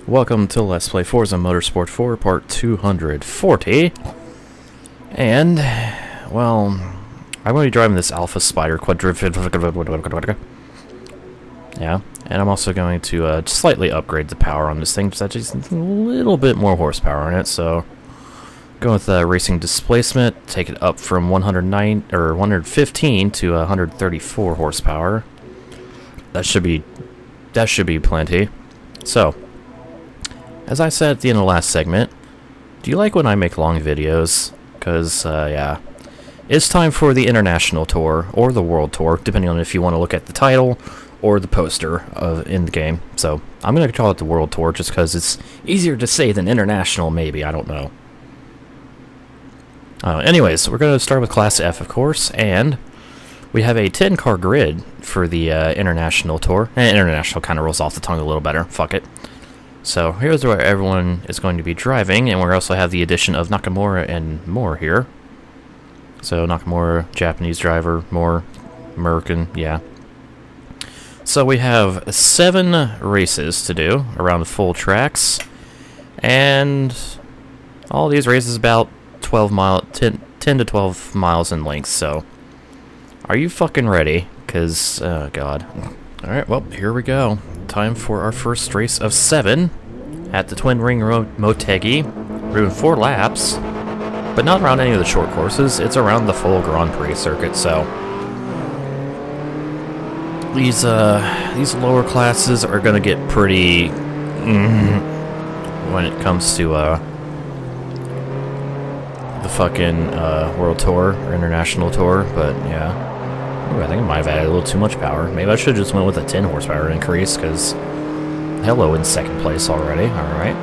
Welcome to Let's Play Forza Motorsport 4, part 240. And, well, I'm going to be driving this Alfa Spider Yeah, and I'm also going to slightly upgrade the power on this thing, just a little bit more horsepower in it, so... Going with racing displacement, take it up from 115 to 134 horsepower. That should be plenty. So, as I said at the end of the last segment, do you like when I make long videos? Because, yeah, it's time for the International Tour, or the World Tour, depending on if you want to look at the title or the poster in the game. So, I'm going to call it the World Tour just because it's easier to say than International, maybe, I don't know. Anyways, we're going to start with Class F, of course, and we have a 10-car grid for the International Tour. International kind of rolls off the tongue a little better. Fuck it. So here's where everyone is going to be driving, and we also have the addition of Nakamura and Moore here. So Nakamura, Japanese driver, Moore, American, yeah. So we have 7 races to do around full tracks, and all these races about 10 to 12 miles in length, so are you fucking ready? Because, oh god. Alright, well, here we go. Time for our first race of 7 at the Twin Ring Motegi. We're doing 4 laps, but not around any of the short courses. It's around the full Grand Prix circuit, so these lower classes are gonna get pretty when it comes to the fucking World Tour or International Tour, but yeah. Ooh, I think I might have added a little too much power. Maybe I should have just went with a 10 horsepower increase, because hello in second place already. Alright.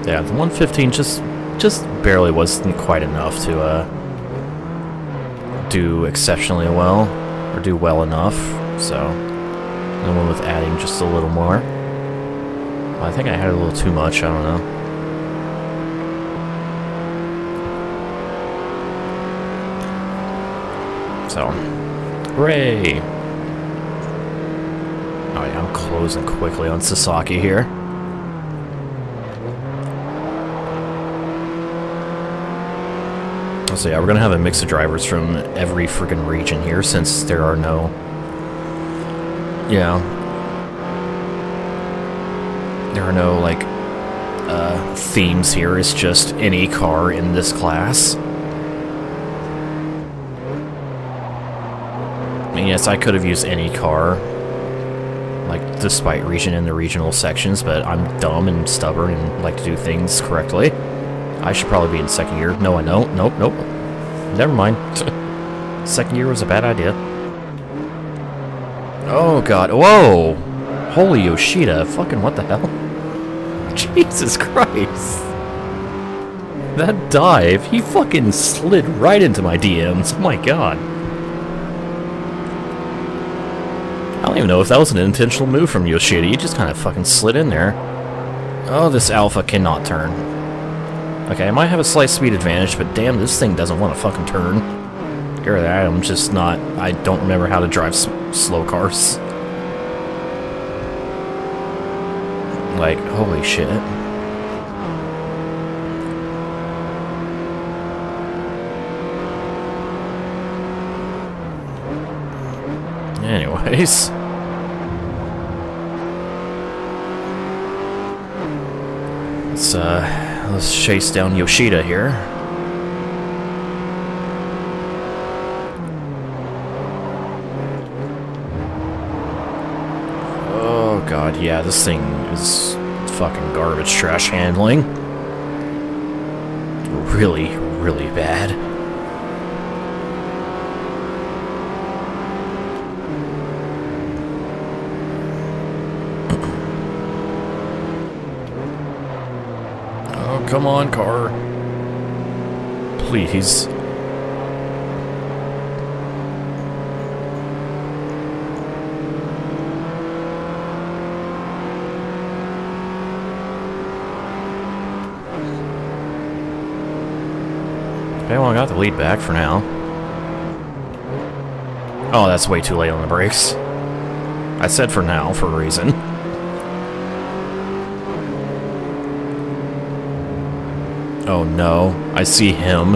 Yeah, the 115 just barely wasn't quite enough to do exceptionally well, or do well enough, so I went with adding just a little more. I think I had a little too much, I don't know. So, hooray! Oh yeah, I'm closing quickly on Sasaki here. So yeah, we're gonna have a mix of drivers from every freaking region here, since there are no... there are no, like, themes here. It's just any car in this class. I mean, yes, I could have used any car, like, despite region in the regional sections, but I'm dumb and stubborn and like to do things correctly. I should probably be in second gear. No, I don't. Nope. Never mind. Second gear was a bad idea. Oh, God. Whoa! Holy Yoshida. Fucking what the hell? Jesus Christ. That dive, he fucking slid right into my DMs. Oh my god. I don't even know if that was an intentional move from Yoshida. He just kind of fucking slid in there. Oh, this Alpha cannot turn. Okay, I might have a slight speed advantage, but damn, this thing doesn't want to fucking turn. Hear that? I'm just not... I don't remember how to drive slow cars. Like, holy shit. Anyways. Let's chase down Yoshida here. Oh god, yeah, this thing is fucking garbage trash handling. Really, really bad. Oh, come on, car. Please. Okay, well, I got the lead back for now. Oh, that's way too late on the brakes. I said for now, for a reason. Oh no, I see him.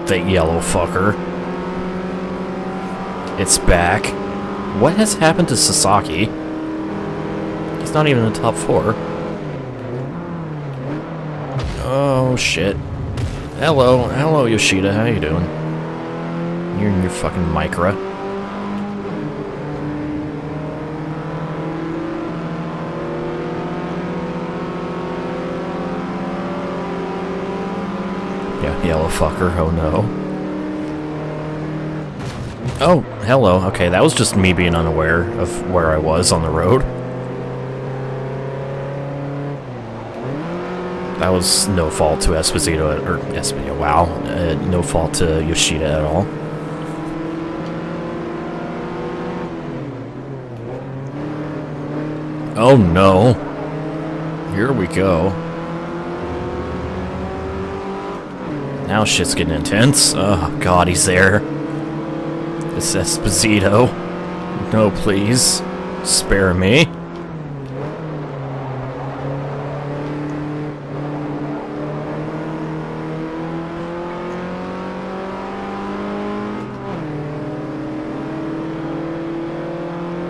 That yellow fucker. It's back. What has happened to Sasaki? He's not even in the top 4. Oh shit. Hello Yoshida, how you doing? You're in your fucking Micra. Yeah, yellow fucker, oh no. Oh, hello. Okay, that was just me being unaware of where I was on the road. That was no fault to Esposito, or Esposito, wow. No fault to Yoshida at all. Oh no. Here we go. Now shit's getting intense. Oh god, he's there. It's Esposito. No, please. Spare me.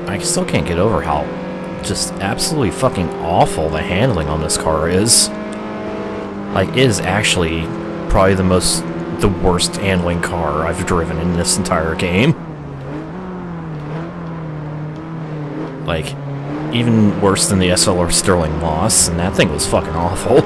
I still can't get over how just absolutely fucking awful the handling on this car is. Like, it is actually probably the worst handling car I've driven in this entire game. Like, even worse than the SLR Sterling Moss, and that thing was fucking awful.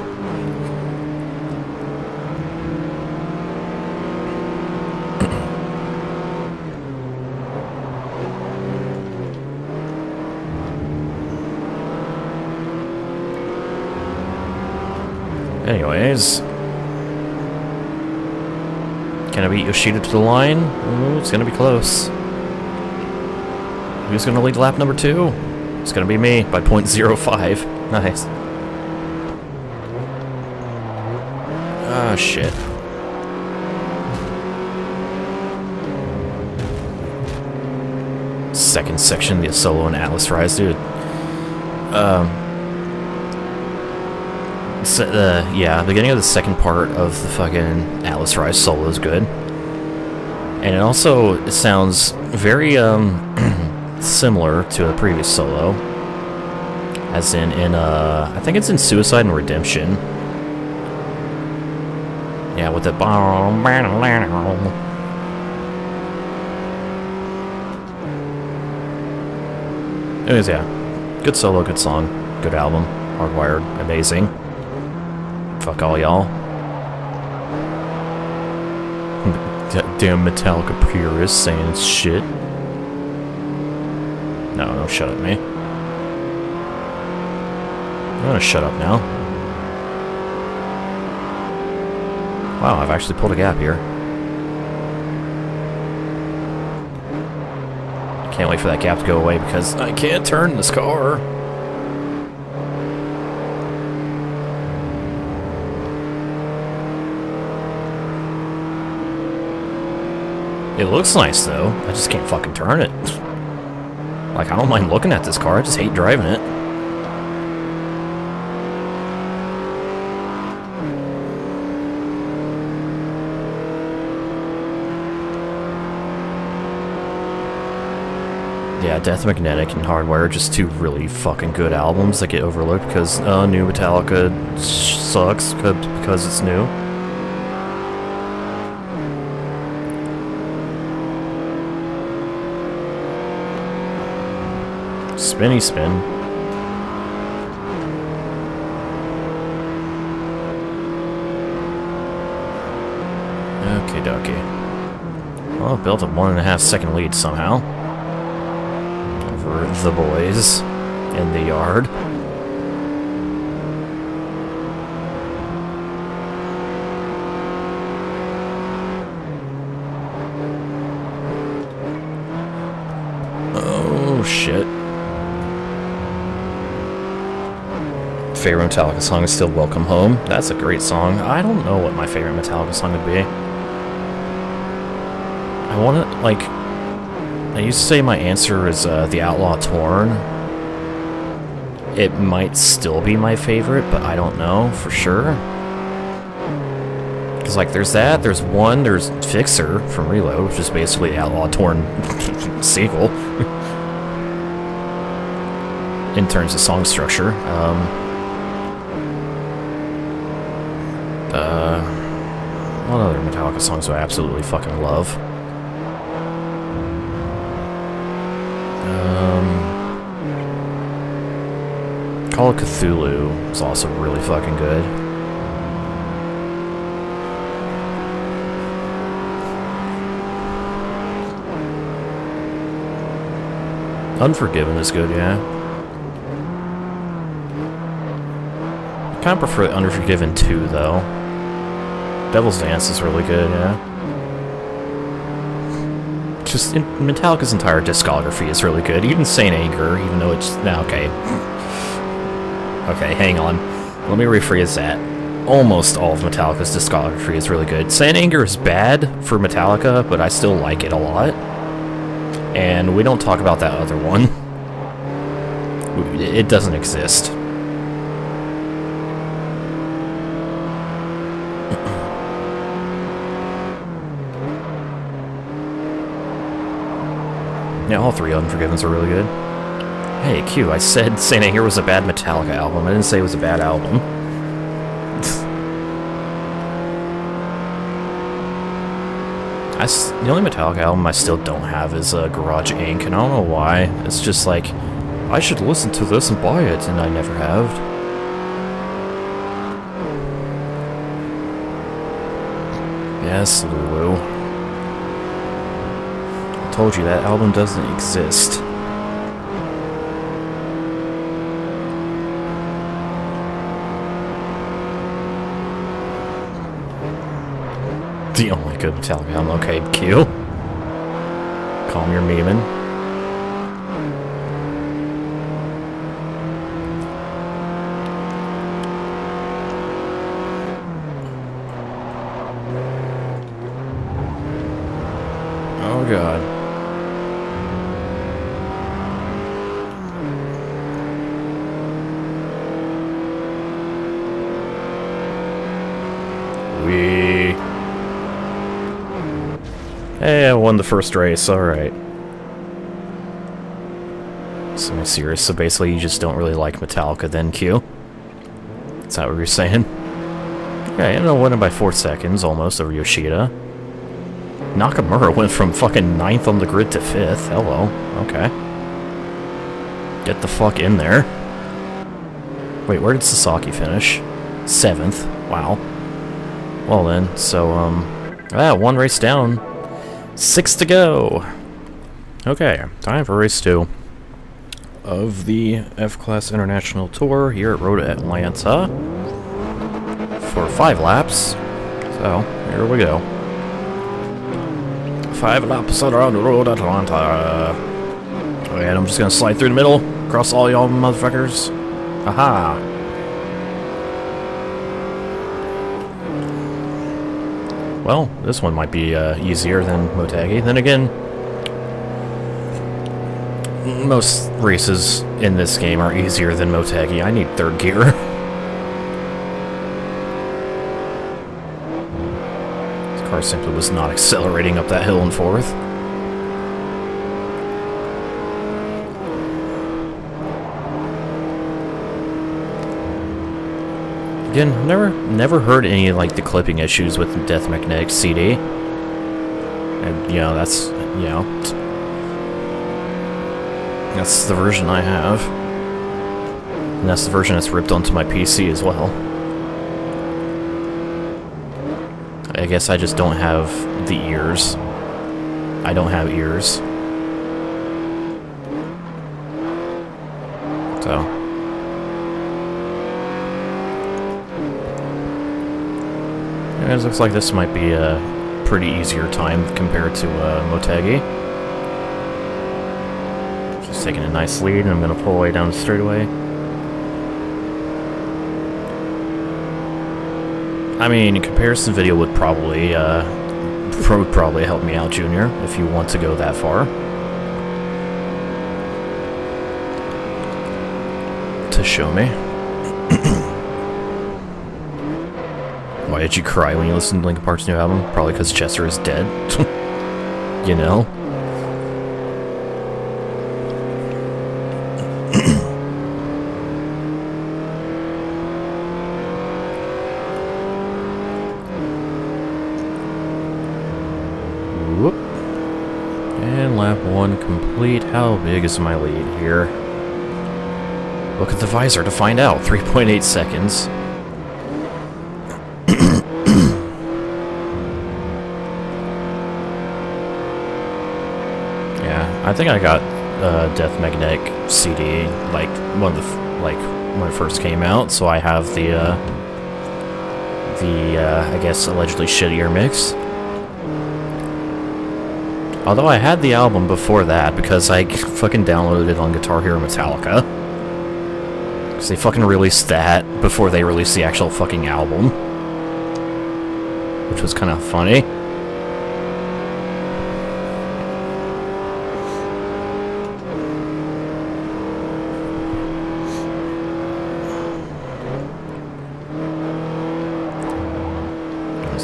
Anyways, can I beat Yoshida to the line? Ooh, it's gonna be close. Who's gonna lead lap number 2? It's gonna be me by 0.05. Nice. Ah, shit. Second section, the Solo and Atlas Rise, dude. Yeah, beginning of the second part of the fucking Atlas Rise solo is good. And it also sounds very, similar to the previous solo. As in, I think it's in Suicide and Redemption. Yeah, with the... Anyways, yeah. Good solo, good song, good album. Hardwired, amazing. Fuck all y'all. Damn Metallica purists saying it's shit. No, don't shut at me. I'm gonna shut up now. Wow, I've actually pulled a gap here. Can't wait for that gap to go away because I can't turn this car. It looks nice, though. I just can't fucking turn it. Like, I don't mind looking at this car, I just hate driving it. Yeah, Death Magnetic and Hardwire are just two really fucking good albums that get overlooked because new Metallica sucks because it's new. Spinny spin. Okay, dokie. Well, built a 1.5 second lead somehow over the boys in the yard. Oh shit. Favorite Metallica song is still Welcome Home. That's a great song. I don't know what my favorite Metallica song would be. I want to, like... I used to say my answer is the Outlaw Torn. It might still be my favorite, but I don't know for sure. Because, like, there's that, there's Fixer from Reload, which is basically the Outlaw Torn sequel. In terms of song structure. What other Metallica songs do I absolutely fucking love? Call of Cthulhu is also really fucking good. Unforgiven is good, yeah. I kind of prefer Unforgiven 2, though. Devil's Dance is really good, yeah. Just, Metallica's entire discography is really good. Even Saint Anger, even though it's... okay. Okay, hang on. Let me rephrase that. Almost all of Metallica's discography is really good. Saint Anger is bad for Metallica, but I still like it a lot. And we don't talk about that other one. It doesn't exist. Yeah, all three Unforgivens are really good. Hey, Q, I said Saint Anger was a bad Metallica album. I didn't say it was a bad album. The only Metallica album I still don't have is Garage Inc., and I don't know why. It's just like, I should listen to this and buy it, and I never have. Yes, Lulu. I told you that album doesn't exist. The only good Metallica album. Okay, Q. Calm your memeing. Oh god. Hey, I won the first race, alright. Semi-serious, so basically you just don't really like Metallica then, Q? Is that what you're saying? Okay, I ended up winning by 4 seconds, almost, over Yoshida. Nakamura went from fucking 9th on the grid to 5th, hello, okay. Get the fuck in there. Wait, where did Sasaki finish? 7th, wow. Well then, so, one race down. 6 to go. Okay, time for race 2 of the F-Class International Tour here at Road Atlanta for 5 laps. So, here we go. 5 laps around the Road Atlanta. And I'm just gonna slide through the middle, across all y'all motherfuckers. Aha! Well, this one might be easier than Motegi. Then again, most races in this game are easier than Motegi. I need 3rd gear. This car simply was not accelerating up that hill in 4th. Again, never heard any like the clipping issues with the Death Magnetic CD, and you know that's that's the version I have, and that's the version that's ripped onto my PC as well. I guess I just don't have the ears. I don't have ears, so. It looks like this might be a pretty easier time compared to Motegi. Just taking a nice lead, and I'm going to pull away down the straightaway. I mean, a comparison video would probably help me out, Junior, if you want to go that far. to show me. Why did you cry when you listened to Linkin Park's new album? Probably because Chester is dead. You know? Whoop. And lap 1 complete. How big is my lead here? Look at the visor to find out. 3.8 seconds. I think I got Death Magnetic CD like when it first came out, so I have the I guess allegedly shittier mix. Although I had the album before that because I fucking downloaded it on Guitar Hero Metallica. Because they fucking released that before they released the actual fucking album, which was kind of funny.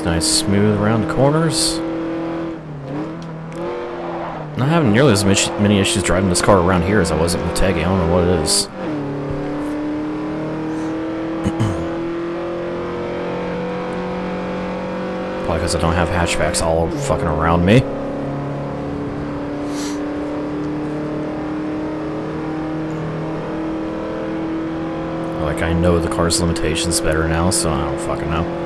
Nice, smooth around the corners. I'm not having nearly as many issues driving this car around here as I was at Motegi. I don't know what it is. Probably because I don't have hatchbacks all fucking around me. Like, I know the car's limitations better now, so I don't fucking know.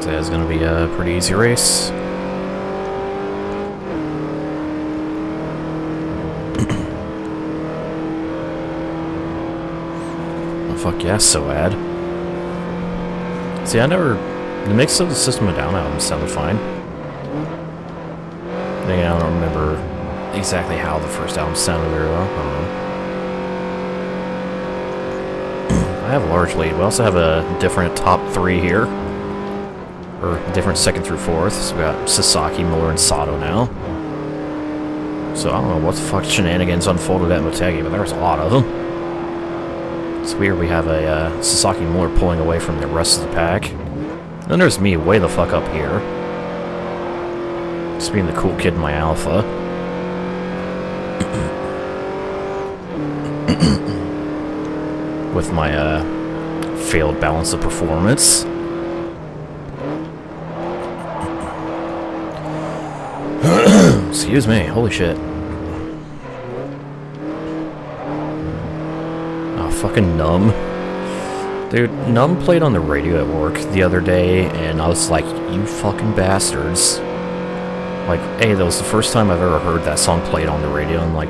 It's going to be a pretty easy race. Oh, fuck yeah, so ad. See, the mix of the System of a Down album sounded fine. Again, I don't remember exactly how the first album sounded very well. I don't know. I have a large lead. We also have a different top 3 here. Or different 2nd through 4th. So we got Sasaki, Miller, and Sato now. So I don't know what the fuck shenanigans unfolded at Motegi, but there's a lot of them. It's weird we have a Sasaki Miller pulling away from the rest of the pack. Then there's me way the fuck up here. Just being the cool kid in my Alpha. With my failed balance of performance. Excuse me, holy shit. Oh, fucking Numb. Dude, Numb played on the radio at work the other day, and I was like, you fucking bastards. Like, hey, that was the first time I've ever heard that song played on the radio, and like,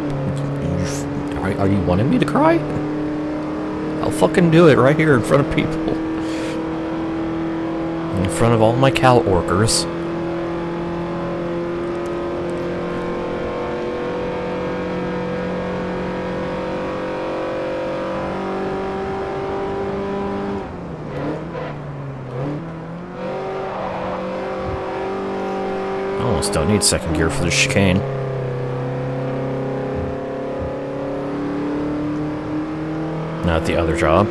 are you wanting me to cry? I'll fucking do it right here in front of people. In front of all my Cal workers. Don't need 2nd gear for the chicane. Not the other job.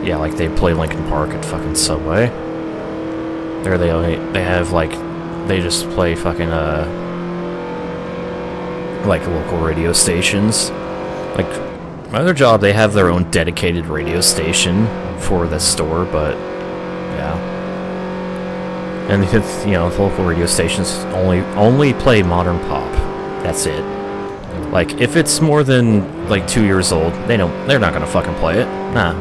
Yeah, like they play Linkin Park at fucking Subway. There they just play fucking like local radio stations. Like my other job, they have their own dedicated radio station for the store, but yeah. And it's, you know, local radio stations only play modern pop. That's it. Like, if it's more than like 2 years old, they're not gonna fucking play it. Nah.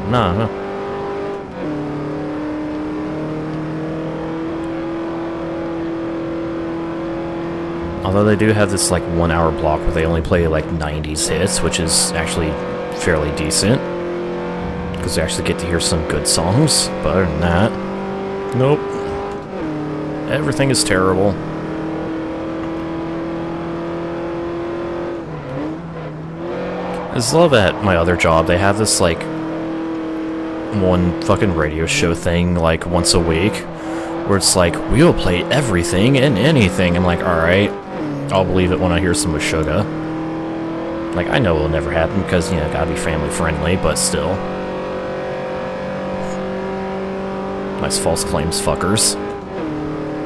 Although they do have this like 1 hour block where they only play like 90s hits, which is actually fairly decent. Because they actually get to hear some good songs. But other than that, nope. Everything is terrible. I just love at my other job, they have this, like, one fucking radio show thing, like, once a week, where it's like, we'll play everything and anything. I'm like, alright, I'll believe it when I hear some Meshuggah. Like, I know it'll never happen, because, you know, gotta be family-friendly, but still. Nice false claims fuckers.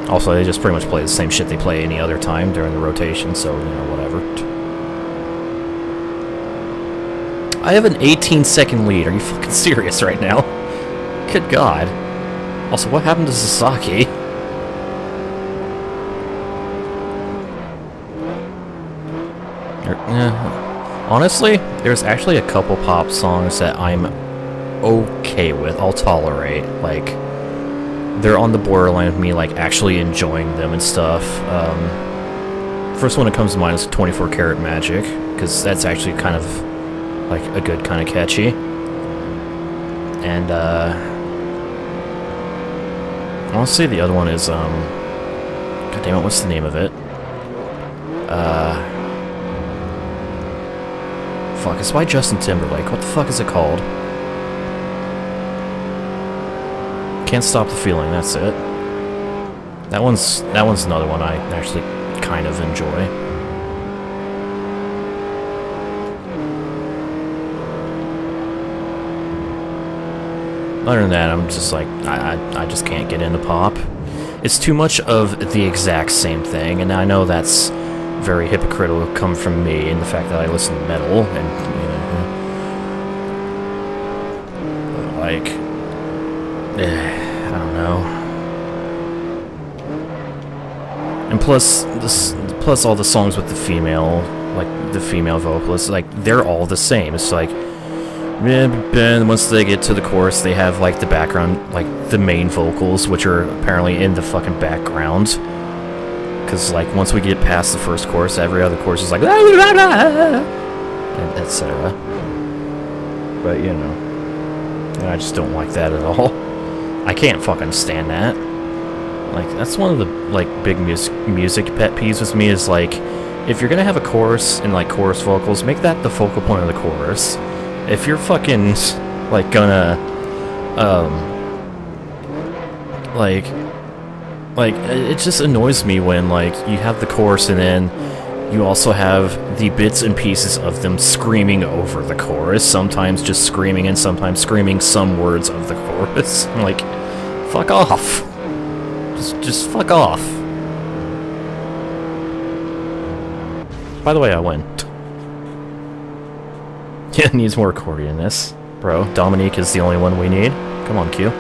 Also, they just pretty much play the same shit they play any other time during the rotation, so, you know, whatever. I have an 18-second lead. Are you fucking serious right now? Good God. Also, what happened to Sasaki? Honestly, there's actually a couple pop songs that I'm okay with. I'll tolerate. Like, they're on the borderline of me, like, actually enjoying them and stuff. First one that comes to mind is 24 Karat Magic, because that's actually kind of like a good kind of catchy. And honestly, the other one is god damn it, what's the name of it? Fuck, it's by Justin Timberlake. What the fuck is it called? Can't Stop the Feeling, that's it. That one's another one I actually kind of enjoy. Other than that, I'm just like, I just can't get into pop. It's too much of the exact same thing, and I know that's very hypocritical come from me, and the fact that I listen to metal, and, you know, like, I don't know. And plus all the songs with the female, like, the female vocalists, like, they're all the same. It's like, and once they get to the chorus, they have, like, the background, like, the main vocals, which are apparently in the fucking background. Because, like, once we get past the first chorus, every other chorus is like, and etc. But, you know, I just don't like that at all. I can't fucking stand that. Like, that's one of the, like, big music pet peeves with me is, like, if you're gonna have a chorus and, like, chorus vocals, make that the focal point of the chorus. If you're fucking, like, gonna, like, it just annoys me when, like, you have the chorus and then you also have the bits and pieces of them screaming over the chorus, sometimes just screaming and sometimes screaming some words of the chorus. I'm like, fuck off. Just fuck off. By the way, I win. Yeah, needs more accordionists. Bro, Dominique is the only one we need. Come on, Q.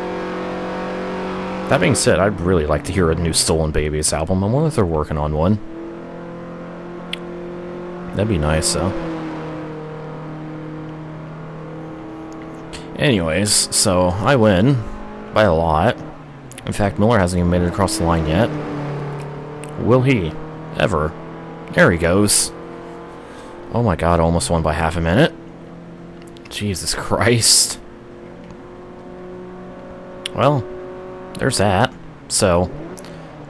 That being said, I'd really like to hear a new Stolen Babies album. I wonder if they're working on one. That'd be nice, though. Anyways, so I win by a lot. In fact, Miller hasn't even made it across the line yet. Will he? Ever? There he goes. Oh my god, I almost won by half a minute. Jesus Christ. Well, there's that. So,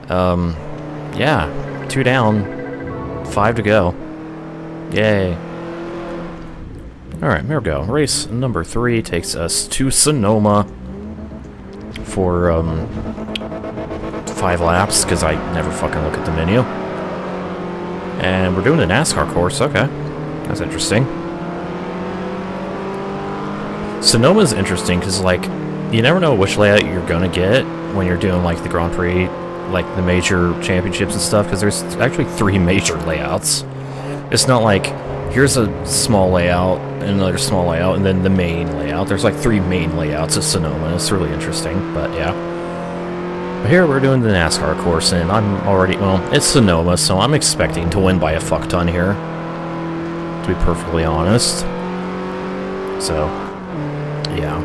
yeah. 2 down, 5 to go. Yay. Alright, there we go. Race number 3 takes us to Sonoma for, 5 laps, because I never fucking look at the menu. And we're doing the NASCAR course, okay. That's interesting. Sonoma's interesting, because, like, you never know which layout you're gonna get when you're doing, like, the Grand Prix, like, the major championships and stuff, because there's actually 3 major layouts. It's not like, here's a small layout, and another small layout, and then the main layout. There's, like, 3 main layouts of Sonoma. It's really interesting, but yeah. But here we're doing the NASCAR course, and I'm already, well, it's Sonoma, so I'm expecting to win by a fuck ton here, to be perfectly honest. So, yeah.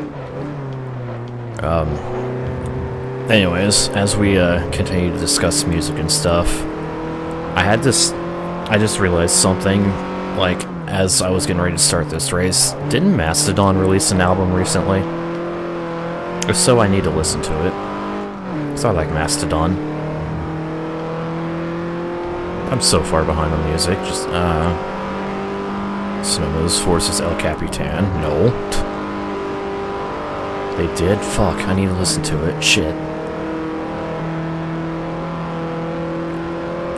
Anyways, as we continue to discuss music and stuff, I just realized something, like, as I was getting ready to start this race. Didn't Mastodon release an album recently? If so, I need to listen to it, because I like Mastodon. I'm so far behind on music. Just, Sonoma's Forces El Capitan. No. They did? Fuck, I need to listen to it. Shit.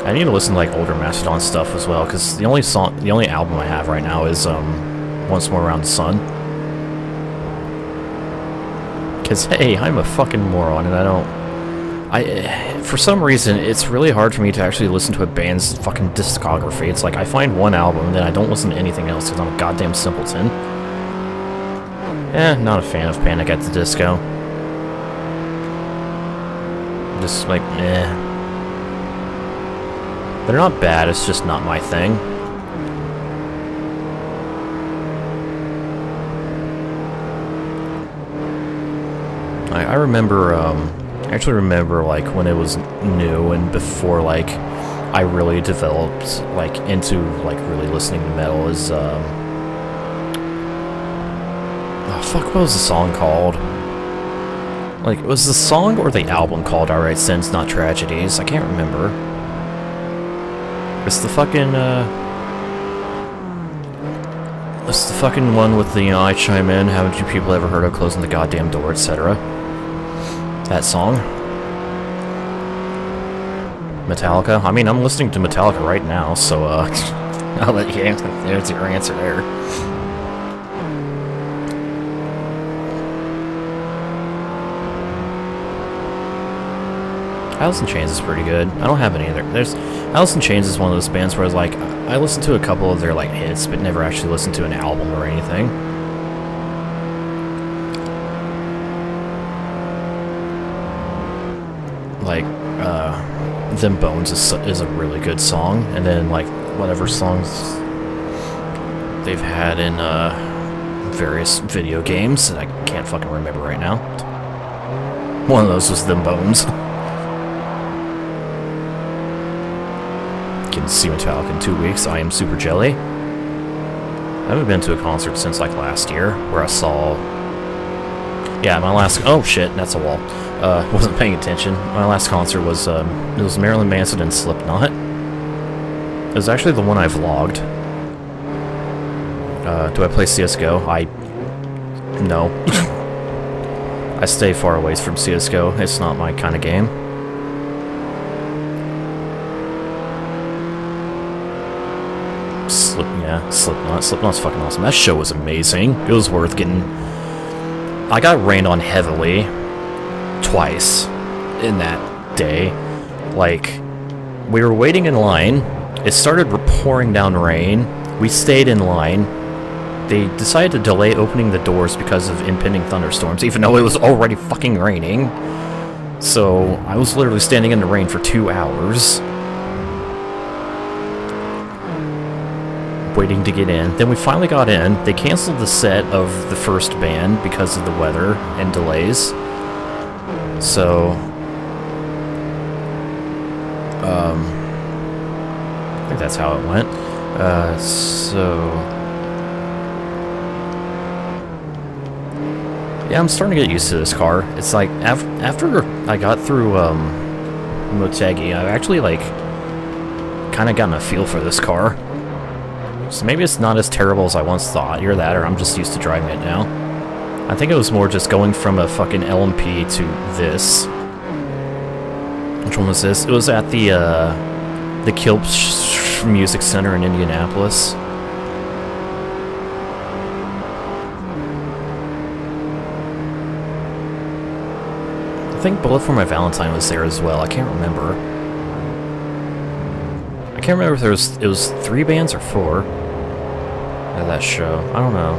I need to listen to, like, older Mastodon stuff as well, because the only album I have right now is, Once More Around the Sun. Because, hey, I'm a fucking moron, and for some reason, it's really hard for me to actually listen to a band's fucking discography. It's like, I find one album, and then I don't listen to anything else, because I'm a goddamn simpleton. Not a fan of Panic at the Disco. Just, like, They're not bad, it's just not my thing. I remember, I actually remember, like, when it was new and before, like, I really developed, like, into, like, really listening to metal is, oh, fuck, what was the song called? Like, was the song or the album called Alright Sins, Not Tragedies? I can't remember. It's the fucking, it's the fucking one with the, I chime in, haven't you people ever heard of closing the goddamn door, etc. That song. Metallica. I mean, I'm listening to Metallica right now, so, I'll let you answer. There's your answer there. Alice in Chains is pretty good. I don't have any other. Alice in Chains is one of those bands where I was like, I listened to a couple of their like hits, but never actually listened to an album or anything. Like, Them Bones is a really good song, and then like whatever songs they've had in various video games that I can't fucking remember right now. One of those was Them Bones. Can see Metallica in 2 weeks. I am super jelly. I haven't been to a concert since like last year, where I saw. Yeah, my last. Oh shit, that's a wall. Wasn't paying attention. My last concert was it was Marilyn Manson and Slipknot. It was actually the one I vlogged. Do I play CS:GO? No. I stay far away from CS:GO. It's not my kind of game. Slipknot. Slipknot's fucking awesome. That show was amazing. It was worth getting. I got rained on heavily twice in that day. Like, we were waiting in line. It started pouring down rain. We stayed in line. They decided to delay opening the doors because of impending thunderstorms, even though it was already fucking raining. So, I was literally standing in the rain for 2 hours. Waiting to get in. Then we finally got in. They canceled the set of the first band because of the weather and delays. So, I think that's how it went. Yeah, I'm starting to get used to this car. It's like, after I got through, Motegi, I've actually, like, kind of gotten a feel for this car. So maybe it's not as terrible as I once thought. Either that, or I'm just used to driving it now. I think it was more just going from a fucking LMP to this. Which one was this? It was at the Kilp Music Center in Indianapolis. I think Bullet for My Valentine was there as well. I can't remember. I can't remember if it was 3 bands or 4 at that show. I don't know.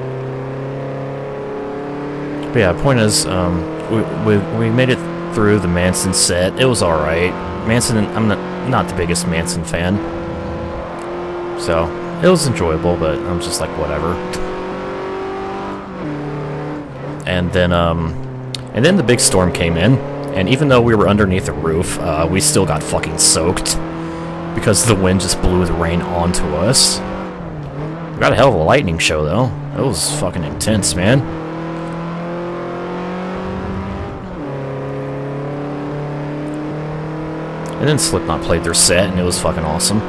But yeah, point is, we made it through the Manson set. It was alright. Manson, I'm not the biggest Manson fan. So, it was enjoyable, but I'm just like, whatever. And then the big storm came in, and even though we were underneath the roof, we still got fucking soaked. Because the wind just blew the rain onto us. We got a hell of a lightning show, though. It was fucking intense, man. And then Slipknot played their set, and it was fucking awesome.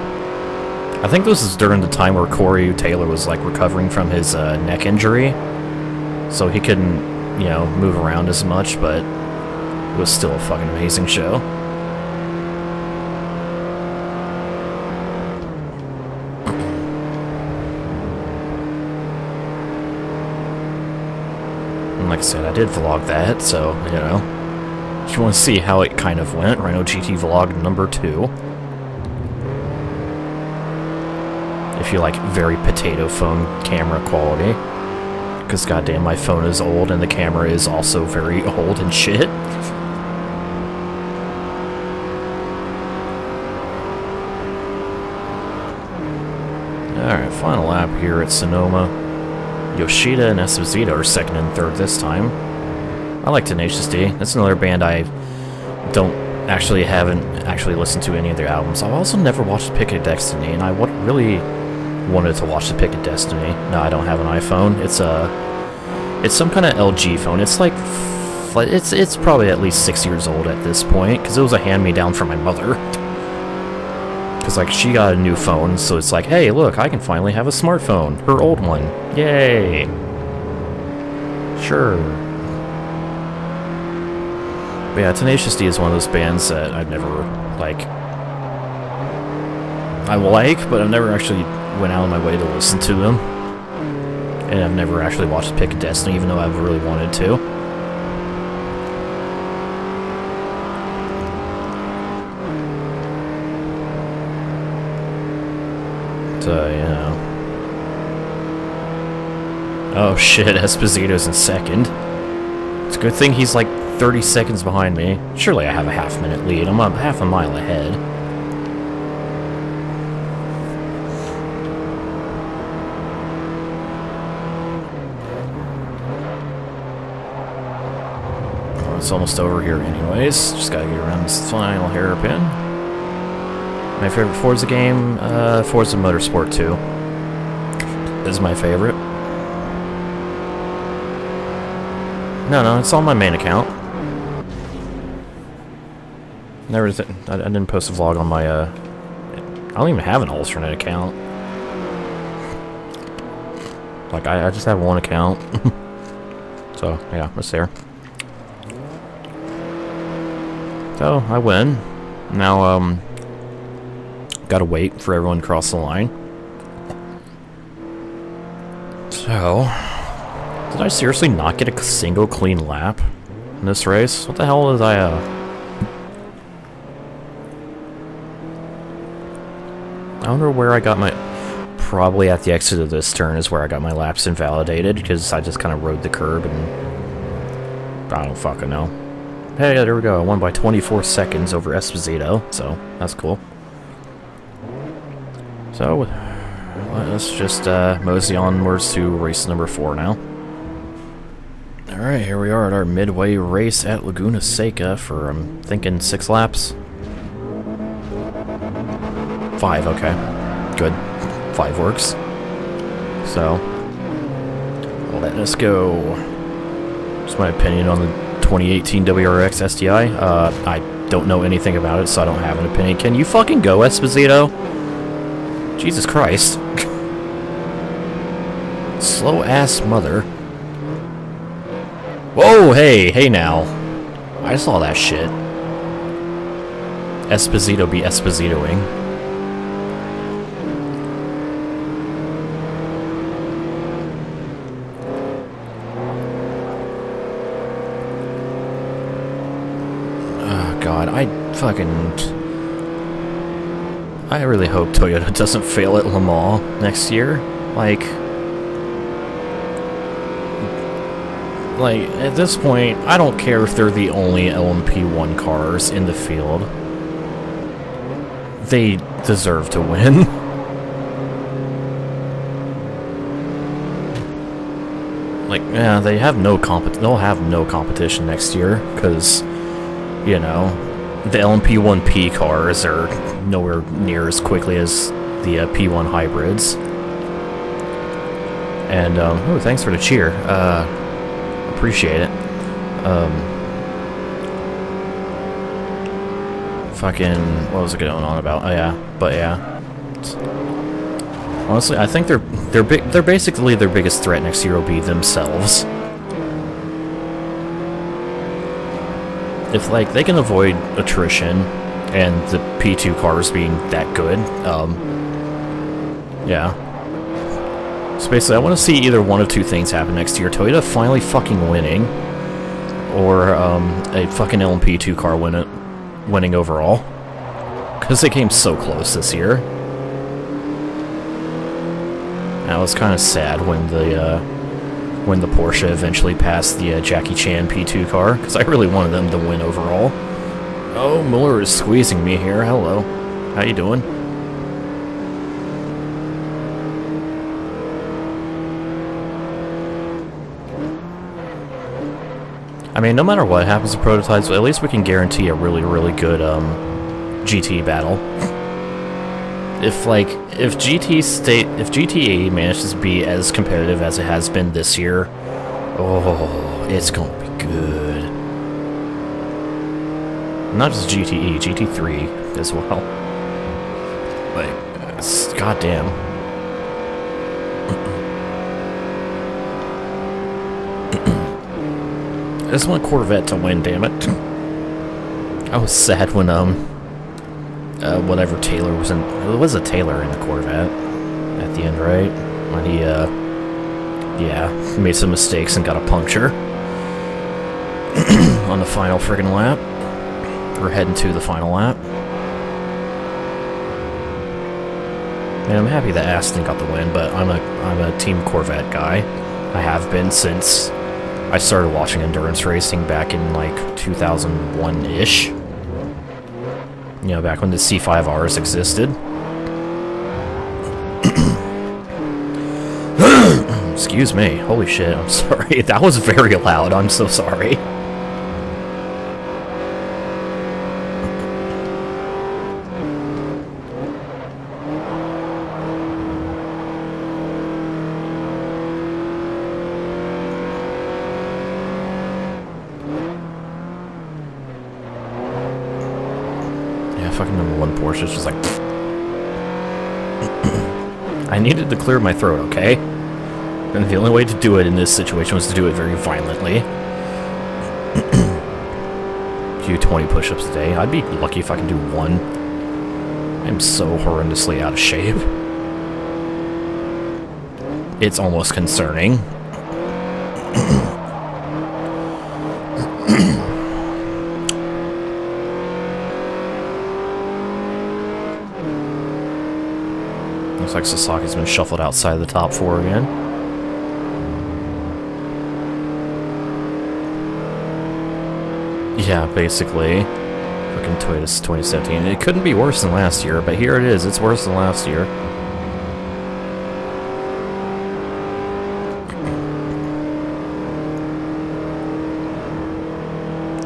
I think this is during the time where Corey Taylor was like recovering from his neck injury, so he couldn't, you know, move around as much, but it was still a fucking amazing show. And like I said, I did vlog that, so, you know, if you want to see how it kind of went, Rhino GT vlog number 2. If you like very potato phone camera quality, because goddamn my phone is old and the camera is also very old and shit. Alright, final lap here at Sonoma. Yoshida and Esposito are second and third this time. I like Tenacious D. That's another band I haven't actually listened to any of their albums. I've also never watched Pick of Destiny, and I really wanted to watch the Pick of Destiny. No, I don't have an iPhone. It's some kind of LG phone. It's like it's probably at least 6 years old at this point, because it was a hand-me-down from my mother. Because like she got a new phone, so it's like, hey, look, I can finally have a smartphone. Her old one, yay. Sure. But yeah, Tenacious D is one of those bands that I've never like. I like, but I've never actually went out of my way to listen to them. And I've never actually watched Pick of Destiny, even though I've really wanted to. So, you know. Oh shit, Esposito's in second. It's a good thing he's like 30 seconds behind me. Surely I have a half-minute lead. I'm half a mile ahead. It's almost over here anyways. Just gotta get around this final hairpin. My favorite Forza game, Forza Motorsport 2 is my favorite. No, it's on my main account. I didn't post a vlog on my, I don't even have an alternate account. Like, I just have one account. So, yeah, it's there. So, I win. Now, gotta wait for everyone to cross the line. So, did I seriously not get a single clean lap in this race? What the hell did I, I wonder where I got my... Probably at the exit of this turn is where I got my laps invalidated, because I just kind of rode the curb and... I don't fucking know. Hey, there we go. I won by 24 seconds over Esposito, so that's cool. So, let's just mosey onwards to race number 4 now. Alright, here we are at our midway race at Laguna Seca for, I'm thinking, 6 laps? 5, okay. Good. 5 works. So, let us go. Just my opinion on the 2018 WRX STI. I don't know anything about it, so I don't have an opinion. Can you fucking go, Esposito? Jesus Christ. Slow-ass mother. Whoa, hey now. I saw that shit. Esposito be Espositoing. Oh, God, I really hope Toyota doesn't fail at Le Mans next year. Like, at this point, I don't care if they're the only LMP1 cars in the field. They deserve to win. Like, yeah, they'll have no competition next year, because, you know, the LMP1P cars are nowhere near as quickly as the P1 hybrids. And, oh, thanks for the cheer. Appreciate it. Fucking, what was it going on about? Oh, yeah, but yeah. Honestly, I think they're basically their biggest threat next year will be themselves. If like they can avoid attrition and the P2 cars being that good, yeah. So basically, I want to see either one of two things happen next year: Toyota finally fucking winning, or a fucking LMP2 car winning overall. Because they came so close this year. That was kind of sad when the Porsche eventually passed the Jackie Chan P2 car, because I really wanted them to win overall. Oh, Muller is squeezing me here. Hello. How you doing? I mean, no matter what happens to prototypes, at least we can guarantee a really, really good GT battle. If GTE manages to be as competitive as it has been this year, oh, it's gonna be good. Not just GTE, GT3 as well. Like, goddamn. I just want Corvette to win, damn it. I was sad when whatever Taylor was in. It was a Taylor in the Corvette at the end, right? When he yeah, made some mistakes and got a puncture on the final friggin' lap. We're heading to the final lap. And I'm happy that Aston got the win, but I'm a Team Corvette guy. I have been since I started watching endurance racing back in like 2001-ish. You know, back when the C5Rs existed. Excuse me. Holy shit, I'm sorry. That was very loud. I'm so sorry. Fucking number one Porsche is just like... I needed to clear my throat, okay? And the only way to do it in this situation was to do it very violently. Do 20 push-ups a day. I'd be lucky if I can do one. I'm so horrendously out of shape. It's almost concerning. Looks like Sasaki's been shuffled outside the top four again. Yeah, basically. Fucking Toyota's 2017. It couldn't be worse than last year, but here it is. It's worse than last year.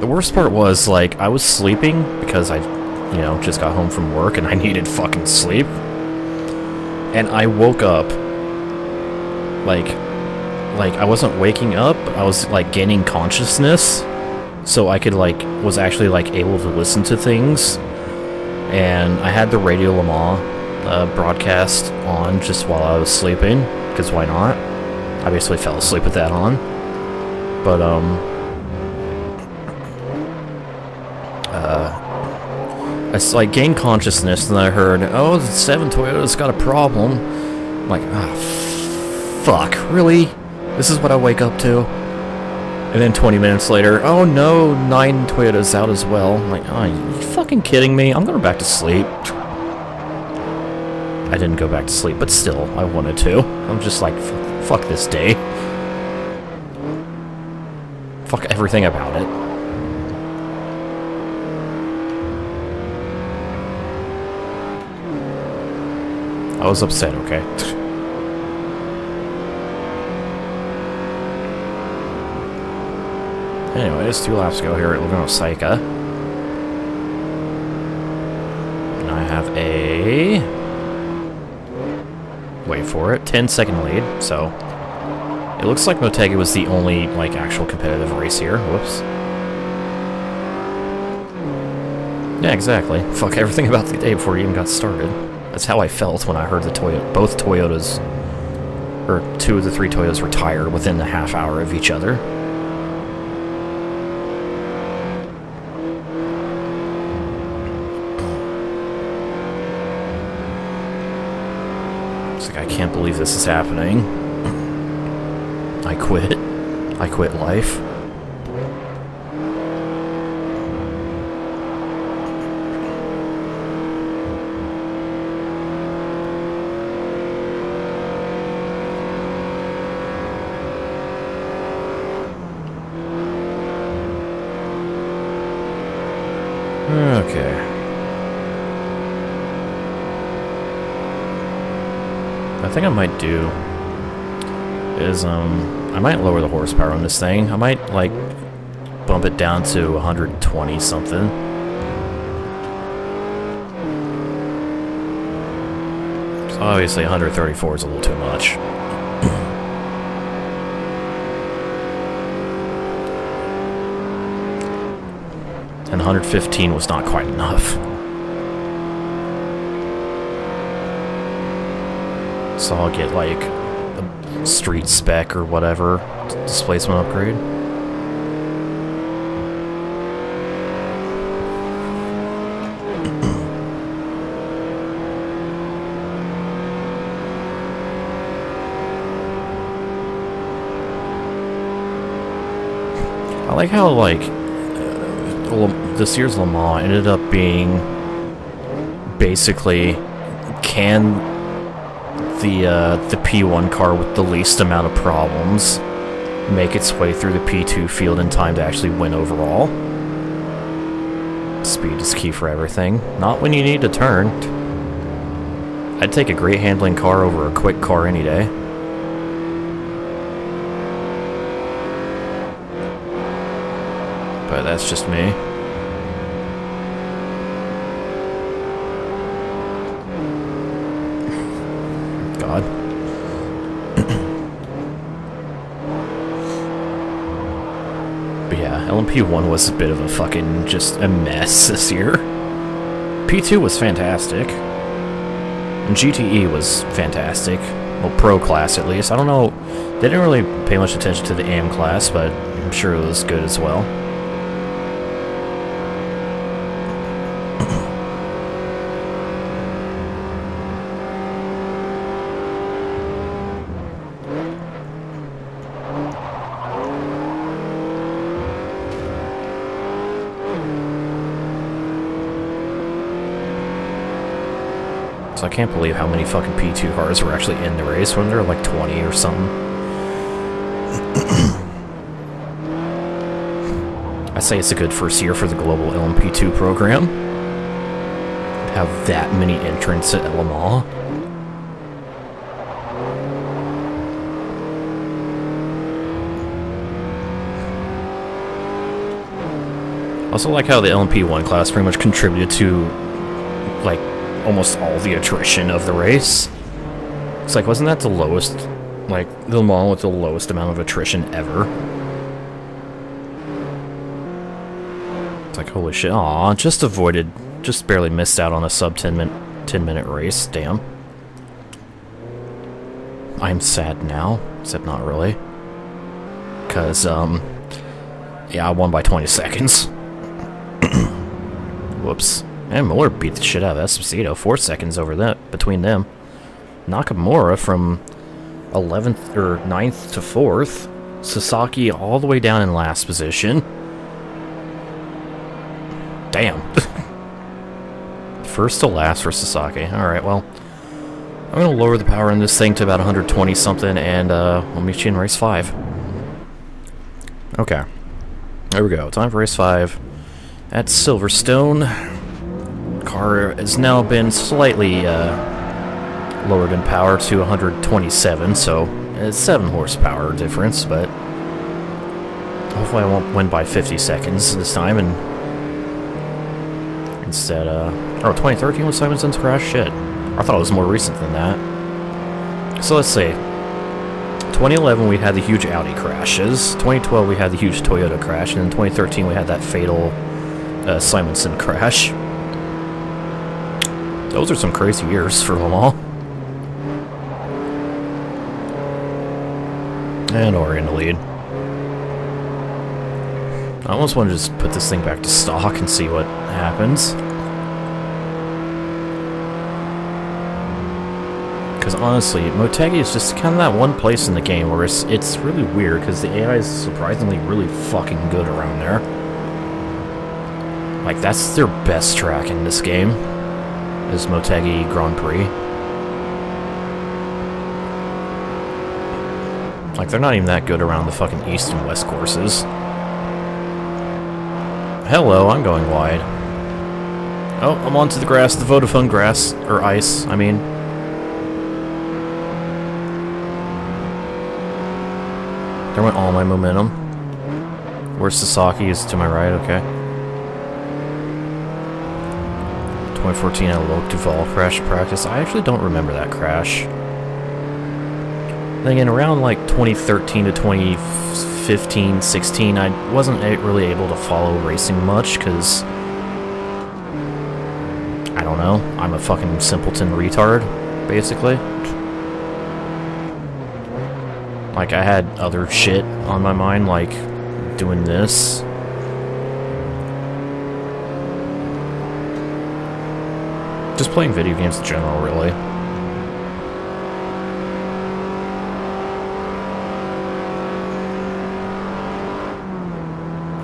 The worst part was, like, I was sleeping because I, you know, just got home from work and I needed fucking sleep. And I woke up, like I wasn't waking up, I was, like, gaining consciousness, so I could, like, was actually, like, able to listen to things, and I had the Radio Le Mans broadcast on just while I was sleeping, because why not? I basically fell asleep with that on, but, I like gained consciousness, and then I heard, oh, the 7 Toyota's got a problem. I'm like, ah, fuck, really? This is what I wake up to? And then 20 minutes later, oh no, 9 Toyota's out as well. I'm like, oh, you fucking kidding me? I'm going back to sleep. I didn't go back to sleep, but still, I wanted to. I'm just like, fuck this day. Fuck everything about it. I was upset, okay? Anyways, 2 laps ago here at Laguna Seca. And I have a... wait for it, 10-second lead, so... It looks like Motegi was the only, like, actual competitive race here. Whoops. Yeah, exactly. Fuck everything about the day before he even got started. That's how I felt when I heard both Toyotas, or 2 of the 3 Toyotas retired within a half hour of each other. It's like, I can't believe this is happening. I quit. I quit life. Okay. I think I might do is, I might lower the horsepower on this thing. I might, like, bump it down to 120 something. So obviously 134 is a little too much. And 115 was not quite enough. So I'll get, like, a street spec or whatever displacement upgrade. I like how, like, this year's Le Mans ended up being basically, can the P1 car with the least amount of problems make its way through the P2 field in time to actually win overall? Speed is key for everything. Not when you need to turn. I'd take a great handling car over a quick car any day. But that's just me. God. But yeah, LMP1 was a bit of a fucking just a mess this year. P2 was fantastic. And GTE was fantastic. Well, Pro class at least. I don't know, they didn't really pay much attention to the AM class, but I'm sure it was good as well. So I can't believe how many fucking P2 cars were actually in the race when there were like 20 or something. I say it's a good first year for the global LMP2 program. Have that many entrants at Le Mans. Also like how the LMP1 class pretty much contributed to, like, almost all the attrition of the race. It's like, wasn't that the lowest, like, the Le Mans with the lowest amount of attrition ever? It's like, holy shit, aw, just barely missed out on a sub 10-minute race, damn. I'm sad now, except not really. Because, yeah, I won by 20 seconds. Whoops. And Miller beat the shit out of Esposito, 4 seconds over that between them. Nakamura from 11th or 9th to 4th. Sasaki all the way down in last position. Damn. First to last for Sasaki. Alright, well, I'm going to lower the power in this thing to about 120 something, and we'll meet you in race 5. Okay. There we go. Time for race 5 at Silverstone. Car has now been slightly lowered in power to 127, so it's 7 horsepower difference, but hopefully I won't win by 50 seconds this time, and instead, oh, 2013 was Simonson's crash? Shit. I thought it was more recent than that. So let's see. 2011 we had the huge Audi crashes, 2012 we had the huge Toyota crash, and in 2013 we had that fatal Simonson crash. Those are some crazy years for them all. And Ori in the lead. I almost want to just put this thing back to stock and see what happens. Because honestly, Motegi is just kind of that one place in the game where it's really weird because the AI is surprisingly really fucking good around there. Like, that's their best track in this game, is Motegi Grand Prix. Like, they're not even that good around the fucking east and west courses. Hello, I'm going wide. Oh, I'm onto the grass, the Vodafone grass, or ice, I mean. There went all my momentum. Where's Sasaki? Is to my right, okay. 2014 at Loc Duval crash practice. I actually don't remember that crash. Then again, around like 2013 to 2015, 16, I wasn't really able to follow racing much because I don't know. I'm a fucking simpleton retard, basically. Like, I had other shit on my mind, like doing this. Just playing video games in general, really.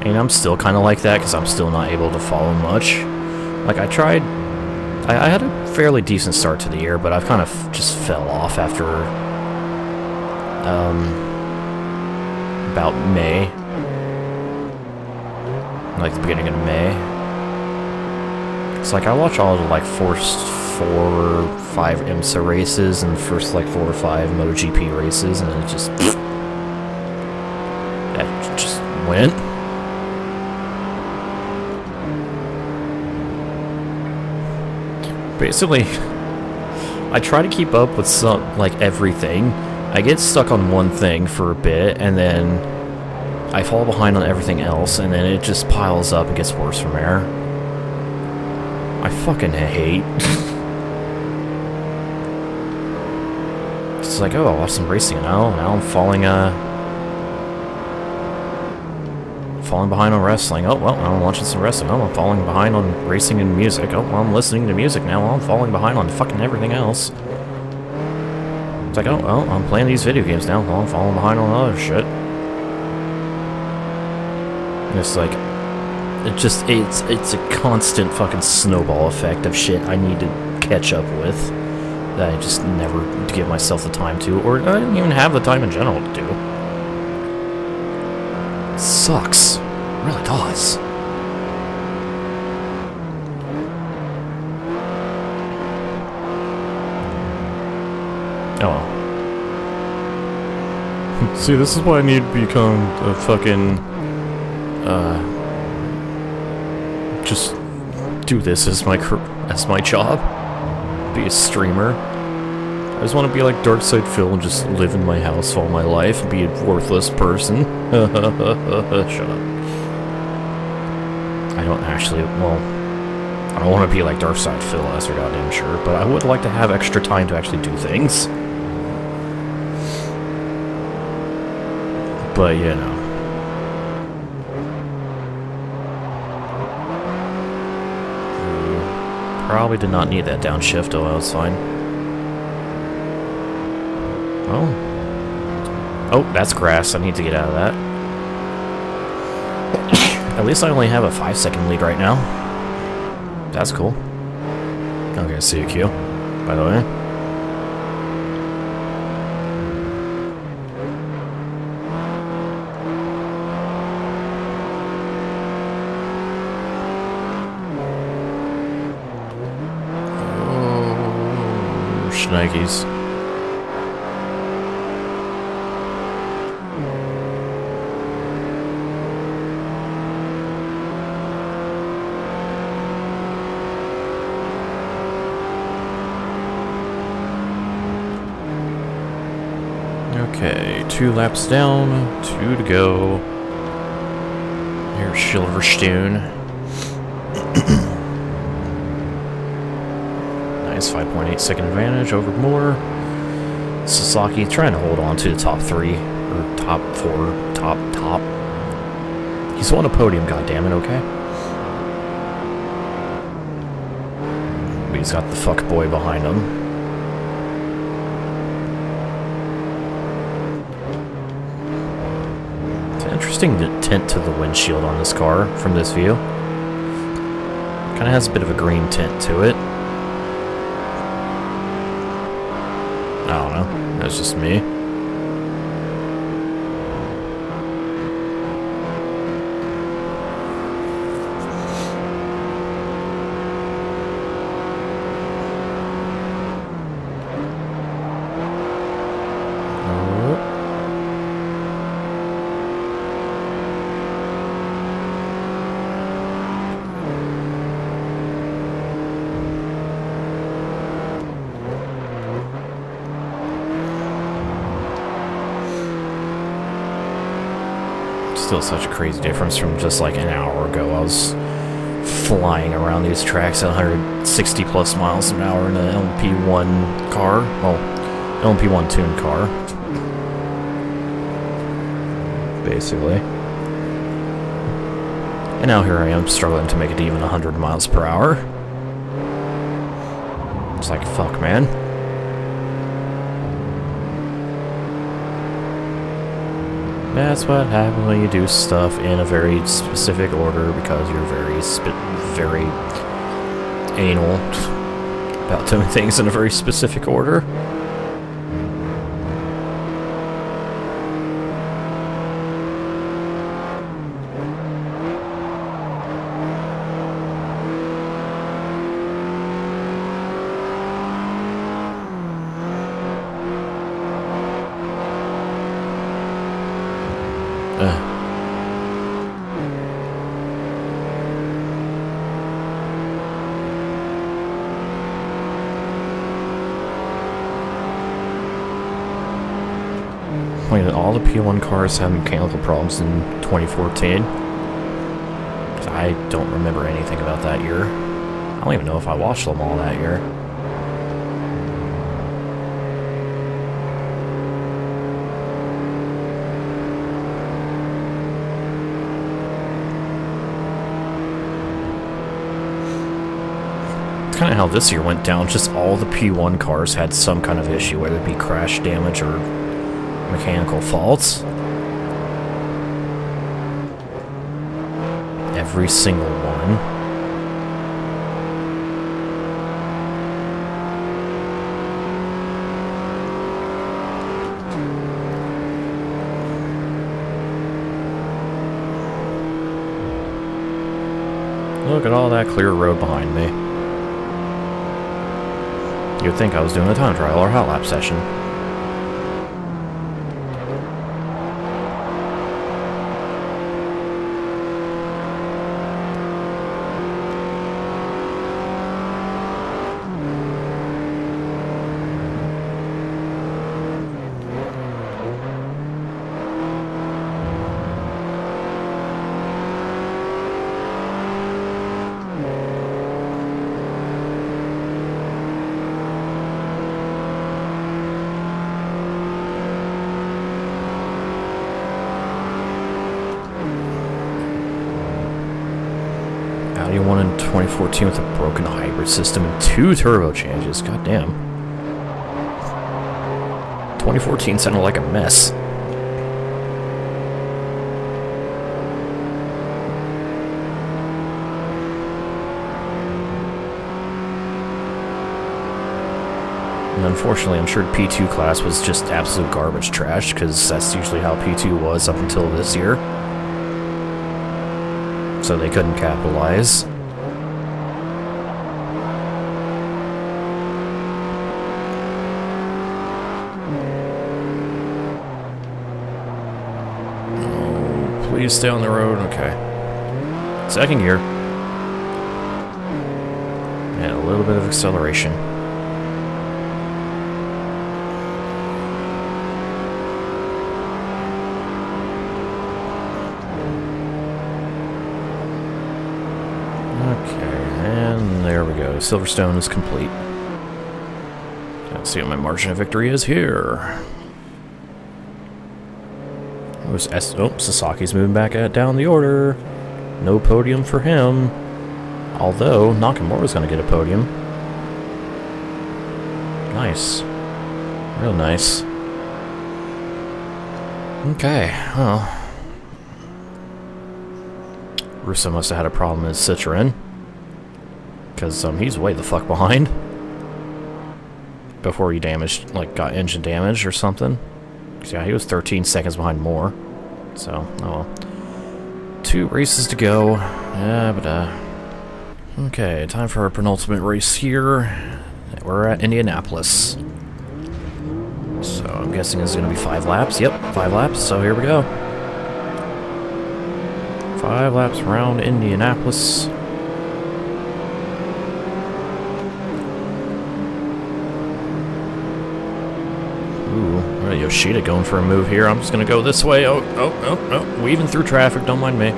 And I'm still kind of like that because I'm still not able to follow much. Like, I tried... I had a fairly decent start to the year, but I've kind of just fell off after... about May. Like, the beginning of May. It's like, I watch all the, like, first 4 or 5 IMSA races and the first, like, 4 or 5 MotoGP races, and it just... that just went. Basically, I try to keep up with some, like, everything. I get stuck on one thing for a bit, and then I fall behind on everything else, and then it just piles up and gets worse from there. I fucking hate. It's like, oh, I'll watch some racing now I'm falling behind on wrestling. Oh, well, I'm watching some wrestling. Oh, I'm falling behind on racing and music. Oh, well, I'm listening to music now. Well, I'm falling behind on fucking everything else. It's like, oh, well, I'm playing these video games now. Well, I'm falling behind on other shit. And it's like, it's a constant fucking snowball effect of shit I need to catch up with that I just never give myself the time to, or I don't even have the time in general to do. It sucks. It really does. Oh. See, this is why I need to become a fucking, just do this as my job. Be a streamer. I just want to be like Darkside Phil and just live in my house all my life and be a worthless person. Shut up. I don't actually, well, I don't want to be like Darkside Phil, as they're goddamn sure, but I would like to have extra time to actually do things. But, you know. Probably did not need that downshift, oh, that was fine. Oh. Oh, that's grass. I need to get out of that. At least I only have a 5-second lead right now. That's cool. Okay, see you, Q, by the way. Oh, shnikes. Okay, 2 laps down, 2 to go. Here's Silverstone. Nice 5.8-second advantage over Moore. Sasaki trying to hold on to the top 3, or top 4, top. He's won a podium, goddammit, okay? But he's got the fuck boy behind him. It's an interesting tint to the windshield on this car from this view. Kind of has a bit of a green tint to it. I don't know. That's just me. Still such a crazy difference from just like an hour ago. I was flying around these tracks at 160 plus miles an hour in an LMP1 car. Well, LMP1 tuned car. Basically. And now here I am struggling to make it even 100 miles per hour. It's like, fuck, man. That's what happens when you do stuff in a very specific order because you're very anal about doing things in a very specific order. All the P1 cars had mechanical problems in 2014. I don't remember anything about that year. I don't even know if I watched them all that year. It's kind of how this year went down. Just all the P1 cars had some kind of issue, whether it be crash damage or mechanical faults. Every single one. Look at all that clear road behind me. You'd think I was doing a time trial or hot lap session. Audi won in 2014 with a broken hybrid system and 2 turbo changes. God damn. 2014 sounded like a mess. And unfortunately, I'm sure P2 class was just absolute garbage trash, because that's usually how P2 was up until this year. So they couldn't capitalize. Oh, please stay on the road. Okay. Second gear. And a little bit of acceleration. Okay, and there we go. Silverstone is complete. Let's see what my margin of victory is here. Sasaki's moving back down the order. No podium for him. Although, Nakamura's going to get a podium. Nice. Real nice. Okay, well. Russo must have had a problem with Citroen. Because he's way the fuck behind. Before he damaged, like, got engine damage or something. Yeah, he was 13 seconds behind Moore. So, oh well. 2 races to go. Yeah, but, okay, time for our penultimate race here. We're at Indianapolis. So, I'm guessing it's going to be 5 laps. Yep, 5 laps, so here we go. 5 laps around Indianapolis. Yoshida going for a move here. I'm just going to go this way. Oh, weaving through traffic. Don't mind me.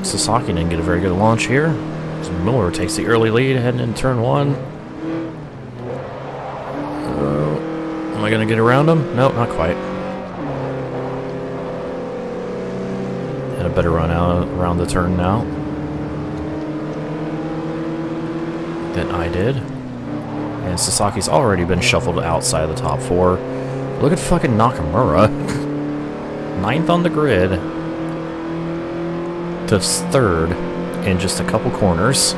Sasaki didn't get a very good launch here. So Miller takes the early lead heading into turn 1. Am I going to get around him? Nope, not quite. Had a better run out around the turn now than I did. And Sasaki's already been shuffled outside of the top 4. Look at fucking Nakamura. 9th on the grid. To 3rd in just a couple corners.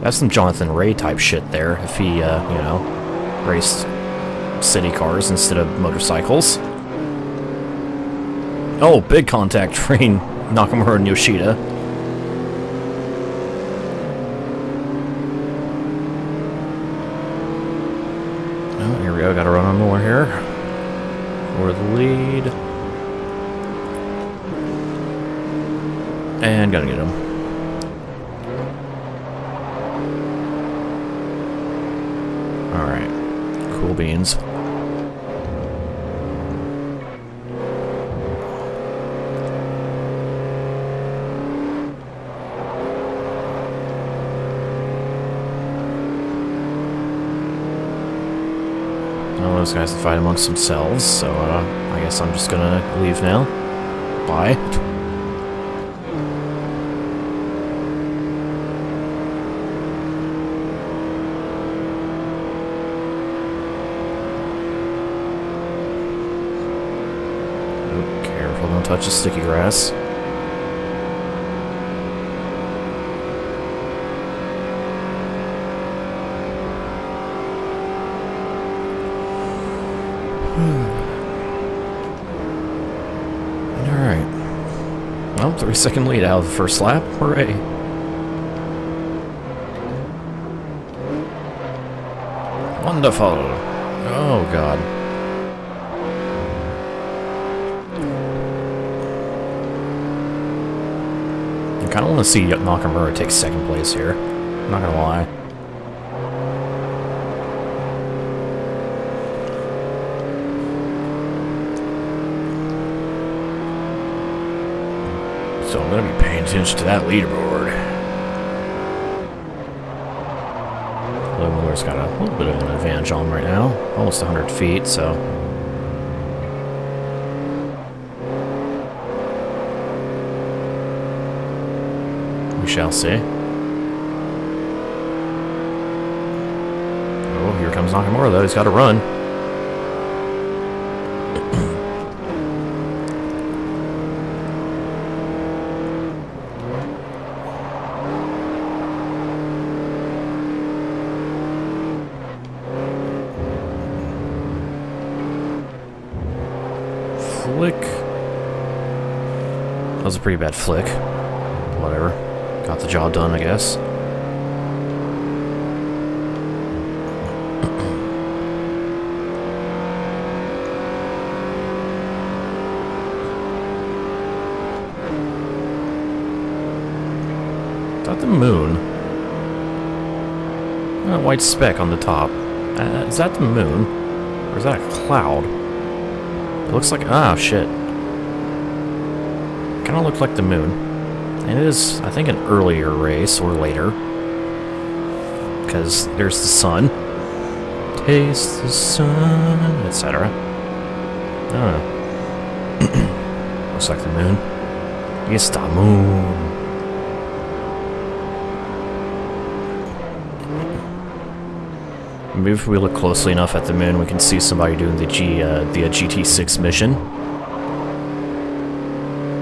That's some Jonathan Ray type shit there. If he, you know, raced city cars instead of motorcycles. Oh, big contact between Nakamura and Yoshida. Got to run on more here for the lead, and gotta get him. All right, cool beans. Those guys to fight amongst themselves, so I guess I'm just gonna leave now. Bye. Oh, careful, don't touch the sticky grass. Alright. Well, 3-second lead out of the first lap. Hooray. Wonderful. Oh, God. I kind of want to see Nakamura take 2nd place here. I'm not gonna lie. So I'm going to be paying attention to that leaderboard. Although Miller's got a little bit of an advantage on him right now. Almost 100 feet, so... we shall see. Oh, here comes Nakamura, though. He's got to run. Flick. That was a pretty bad flick. Whatever. Got the job done, I guess. Is that the moon? A white speck on the top. Is that the moon? Or is that a cloud? It looks like... ah, shit. Kind of looked like the moon. And it is, I think, an earlier race, or later. Because there's the sun. taste the sun, etc. I don't know. Looks like the moon. It's the moon. Maybe if we look closely enough at the moon, we can see somebody doing the GT6 mission.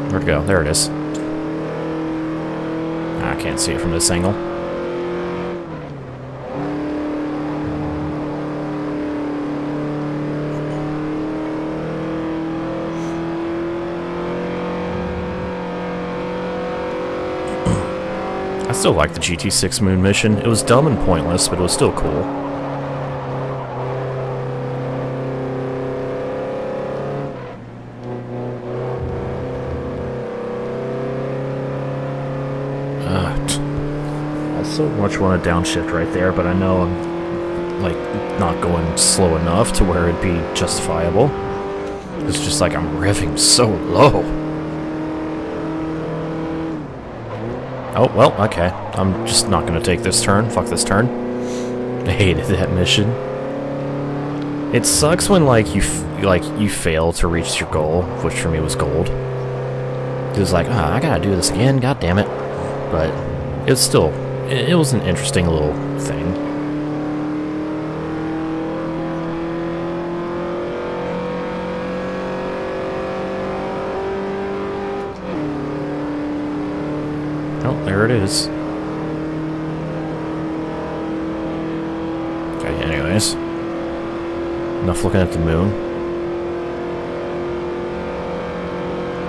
Where'd it go? There it is. I can't see it from this angle. I still like the GT6 moon mission. It was dumb and pointless, but it was still cool. I so much want to downshift right there, but I know I'm like not going slow enough to where it'd be justifiable. It's just like I'm revving so low. Oh, well, okay. I'm just not going to take this turn. Fuck this turn. I hated that mission. It sucks when, like, you fail to reach your goal, which for me was gold. It was like, I gotta do this again, god damn it. But it's still, it was an interesting little thing. Oh, there it is. Okay, anyways. Enough looking at the moon.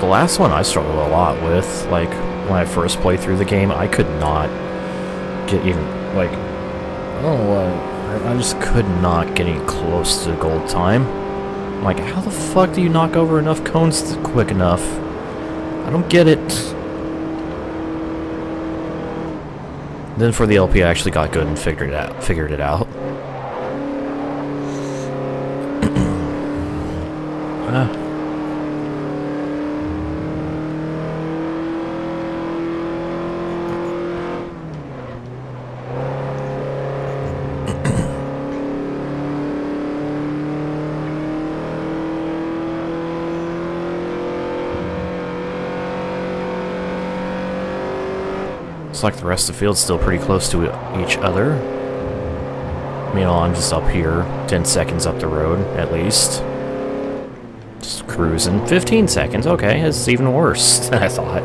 The last one I struggled a lot with, like, when I first played through the game, I could not get even, like, I just could not get any close to the gold time. I'm like, how the fuck do you knock over enough cones quick enough? I don't get it. Then for the LP, I actually got good and figured it out. Looks like the rest of the field's still pretty close to each other. Meanwhile, I'm just up here, 10 seconds up the road, at least. Just cruising. 15 seconds, okay, it's even worse than I thought.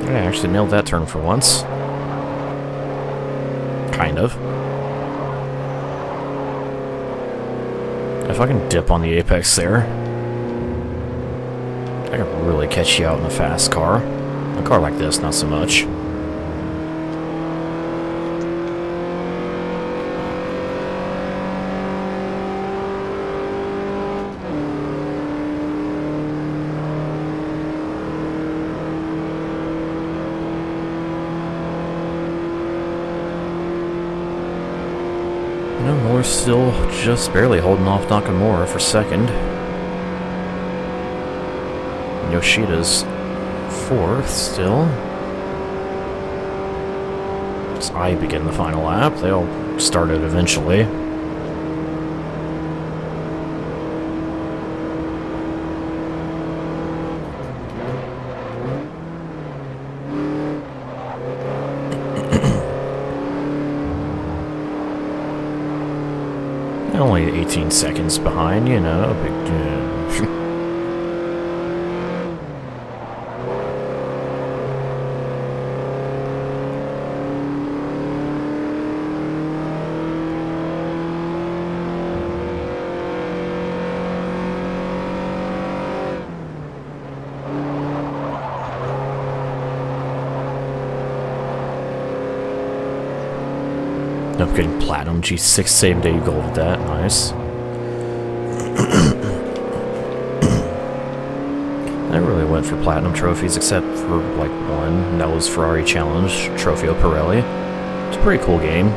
I actually nailed that turn for once. Kind of. If I can dip on the apex there, I can really catch you out in a fast car. A car like this, not so much. No, Miller's still just barely holding off Nakamura for second. Yoshida's fourth still. As I begin the final lap, they'll start it eventually. Only 18 seconds behind, you know, big I'm getting platinum G6 same day gold with that, nice. I never really went for platinum trophies except for like one, and that was Ferrari Challenge Trofeo Pirelli. It's a pretty cool game.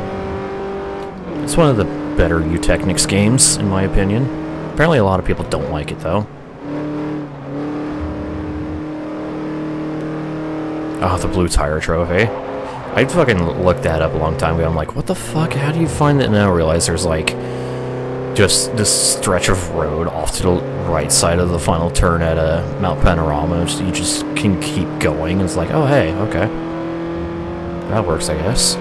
It's one of the better Eutechnics games, in my opinion. Apparently a lot of people don't like it, though. Oh, the blue tire trophy. I fucking looked that up a long time ago. I'm like, what the fuck? How do you find that? And then I realized there's like just this stretch of road off to the right side of the final turn at Mount Panorama. You just can keep going. It's like, oh hey, okay. That works, I guess.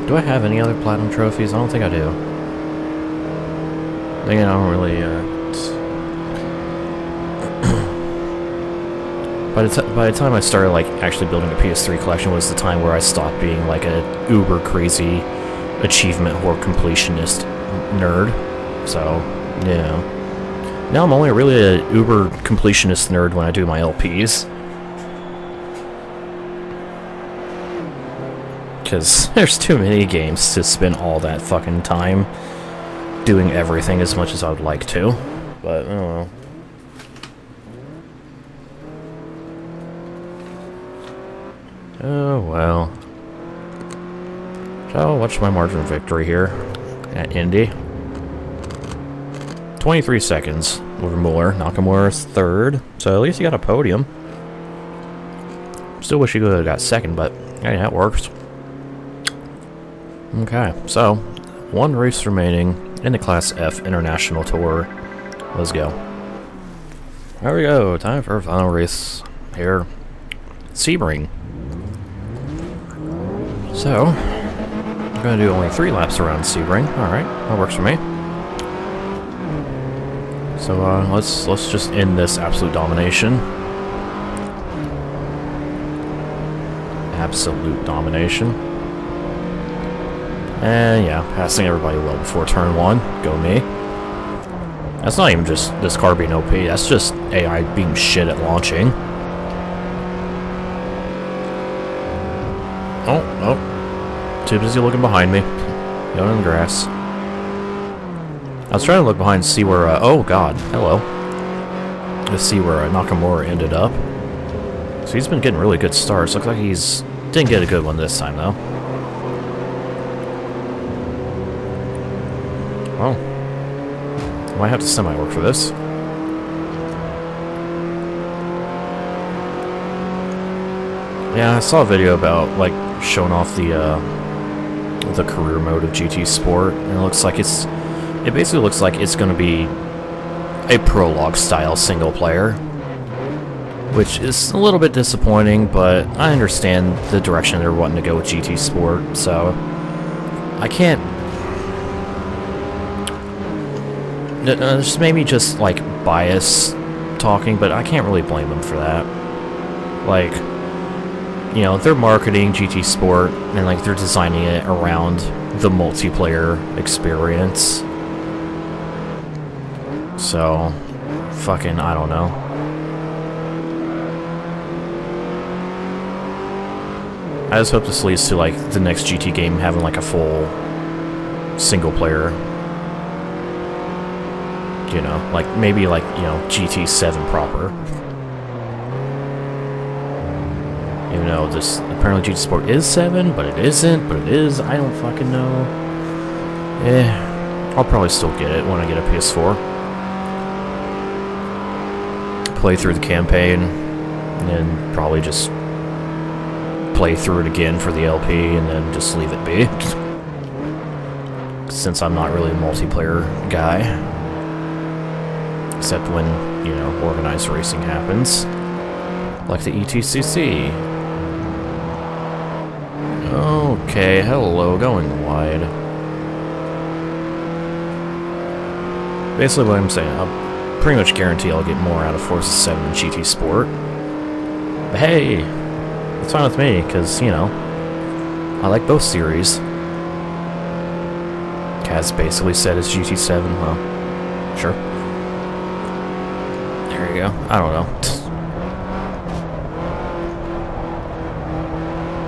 Do I have any other platinum trophies? I don't think I do. Again, I don't really, by the time I started, like, actually building a PS3 collection was the time where I stopped being, like, a uber-crazy achievement or completionist nerd. So, yeah. Now I'm only really a uber-completionist nerd when I do my LPs. Because there's too many games to spend all that fucking time doing everything as much as I would like to. But, I don't know. Oh, well. So, what's my margin of victory here at Indy? 23 seconds over Mueller. Nakamura's third. So, at least he got a podium. Still wish he could have got second, but, hey, that works. Okay, so, one race remaining in the Class F International Tour. Let's go. There we go, time for our final race here. Sebring. So, I'm going to do only 3 laps around Sebring. Alright, that works for me. So, let's just end this absolute domination. Absolute domination. And yeah, passing everybody well before turn 1. Go me. That's not even just this car being OP, that's just AI being shit at launching. Oh, oh. Too busy looking behind me. Going in the grass. I was trying to look behind to see where, oh god, hello. Let's see where Nakamura ended up. So he's been getting really good starts. Looks like he's... didn't get a good one this time, though. Well, I might have to semi-work for this. Yeah, I saw a video about, like, showing off the career mode of GT Sport, and it looks like it's... it basically looks like it's going to be a prologue-style single-player, which is a little bit disappointing, but I understand the direction they're wanting to go with GT Sport, so I can't... This may be just, like, bias talking, but I can't really blame them for that. Like, you know, they're marketing GT Sport, and, like, they're designing it around the multiplayer experience. So, fucking, I don't know. I just hope this leads to, like, the next GT game having, like, a full single-player... you know, like, maybe, like, you know, GT7 proper. Even though this, apparently GT Sport is 7, but it isn't, but it is, I don't fucking know. I'll probably still get it when I get a PS4. Play through the campaign, and then probably just play through it again for the LP, and then just leave it be. Since I'm not really a multiplayer guy. Except when, you know, organized racing happens. Like the ETCC. Okay, hello, going wide. Basically what I'm saying, I'll pretty much guarantee I'll get more out of Forza 7 than GT Sport. But hey, it's fine with me, because, you know, I like both series. Kaz basically said it's GT7, well, sure. There you go. I don't know.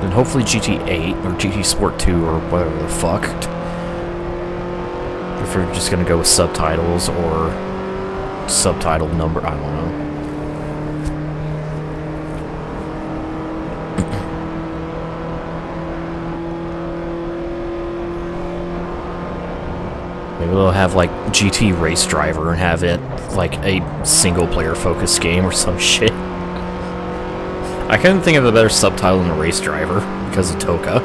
And hopefully GT8 or GT Sport 2 or whatever the fuck. If you're just gonna go with subtitles or subtitle number, I don't know. Maybe they'll have like GT Race Driver and have it like a single player focused game or some shit. I couldn't think of a better subtitle than Race Driver because of Toka.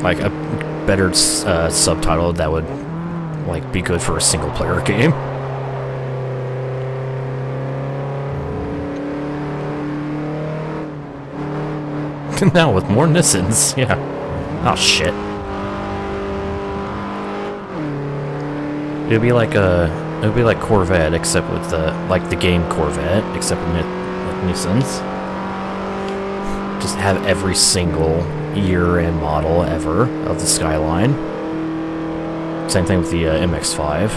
Like a better subtitle that would like be good for a single player game. Now with more Nissans, yeah. Oh shit. It'd be like Corvette, except with the game Corvette, except with Nissans. Just have every single year and model ever of the Skyline. Same thing with the MX-5.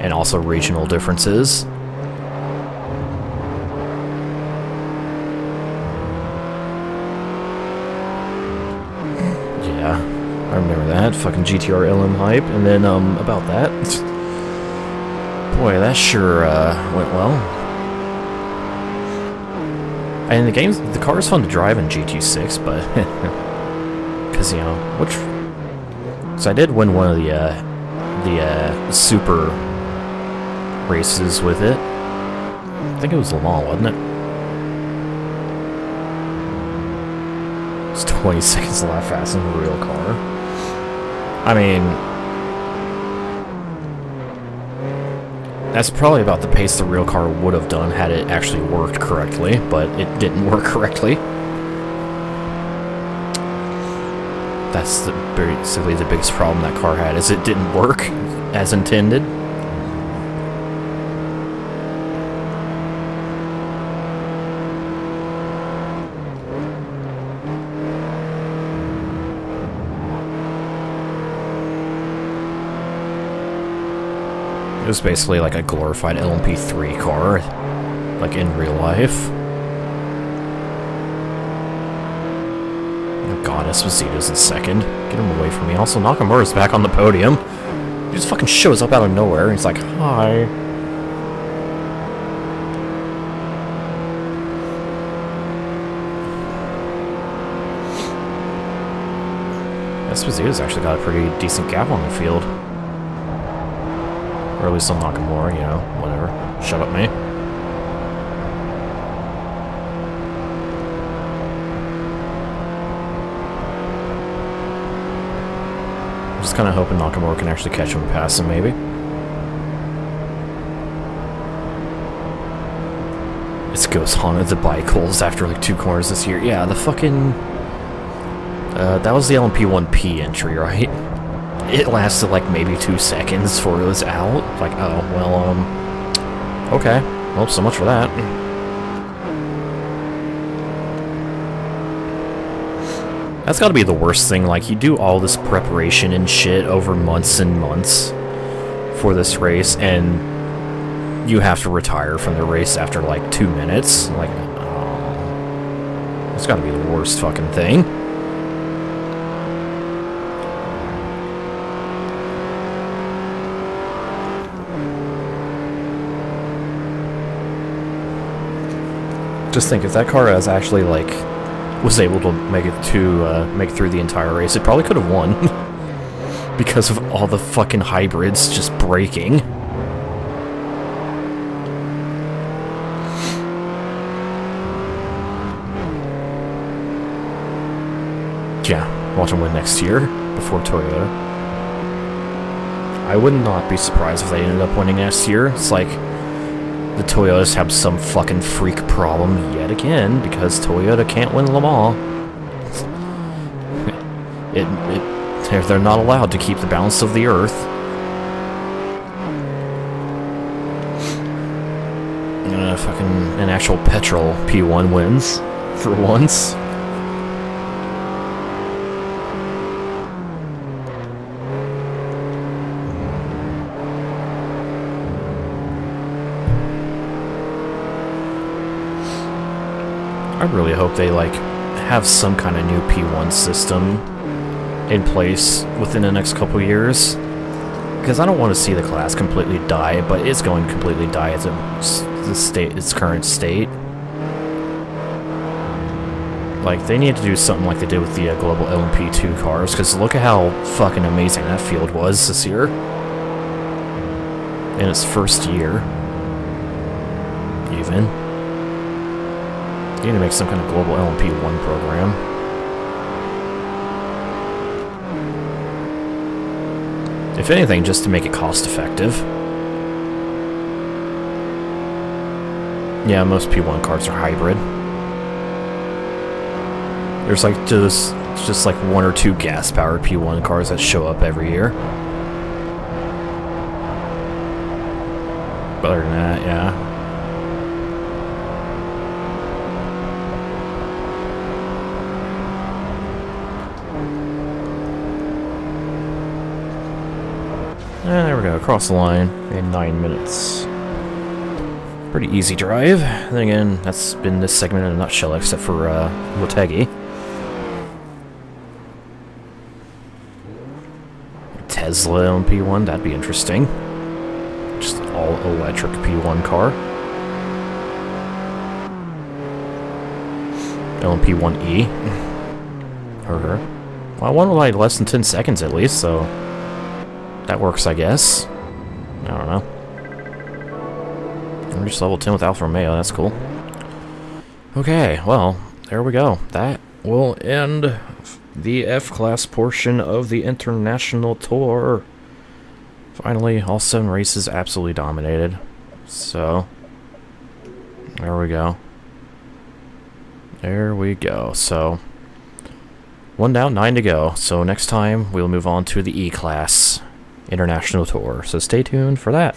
And also regional differences. Yeah, I remember that. Fucking GTR LM hype. And then, about that. Boy, that sure went well. And the car is fun to drive in GT6, but because you know, so I did win one of the super races with it. I think it was Le Mans, wasn't it? It's 20 seconds a lap faster than the real car. I mean, that's probably about the pace the real car would have done had it actually worked correctly, but it didn't work correctly. That's basically the biggest problem that car had, is it didn't work as intended. It was basically like a glorified LMP3 car, like in real life. Oh god, Esposito's in second. Get him away from me. Also, Nakamura's back on the podium. He just fucking shows up out of nowhere, and he's like, hi. Esposito's actually got a pretty decent gap on the field. Or at least on Nakamura, you know, whatever. Shut up, me. I'm just kind of hoping Nakamura can actually catch him and pass him, maybe. It goes on at the bicycles after like 2 corners this year. Yeah, the fucking... that was the LMP1P entry, right? It lasted like maybe 2 seconds before it was out. Like, oh, well, okay. Well, so much for that. That's gotta be the worst thing. Like, you do all this preparation and shit over months and months for this race, and you have to retire from the race after like 2 minutes. Like, oh, that's gotta be the worst fucking thing. Just think, if that car has actually like was able to make it through the entire race, it probably could have won because of all the fucking hybrids just braking. Yeah, watch them win next year before Toyota. I would not be surprised if they ended up winning next year. It's like the Toyotas have some fucking freak problem yet again, because Toyota can't win Le Mans. They're not allowed to keep the balance of the earth. Fucking an actual petrol P1 wins for once. I really hope they, like, have some kind of new P1 system in place within the next couple years. Because I don't want to see the class completely die, but it's going to completely die as its current state. Like, they need to do something like they did with the global LMP2 cars, because look at how fucking amazing that field was this year. In its first year. Even. You need to make some kind of global LMP1 program. If anything, just to make it cost-effective. Yeah, most P1 cars are hybrid. There's like just like 1 or 2 gas-powered P1 cars that show up every year. But other than that, yeah. And there we go, across the line in 9 minutes. Pretty easy drive. Then again, that's been this segment in a nutshell, except for Motegi. Tesla LMP1, that'd be interesting. Just all-electric P1 car. LMP1E. Well, I won like less than 10 seconds at least, so that works, I guess. I don't know. I'm just level 10 with Alfa Romeo, that's cool. Okay, well, there we go. That will end the F-Class portion of the International Tour. Finally, all 7 races absolutely dominated. So, there we go. There we go. So, 1 down, 9 to go. So next time, we'll move on to the E-Class International Tour. So stay tuned for that.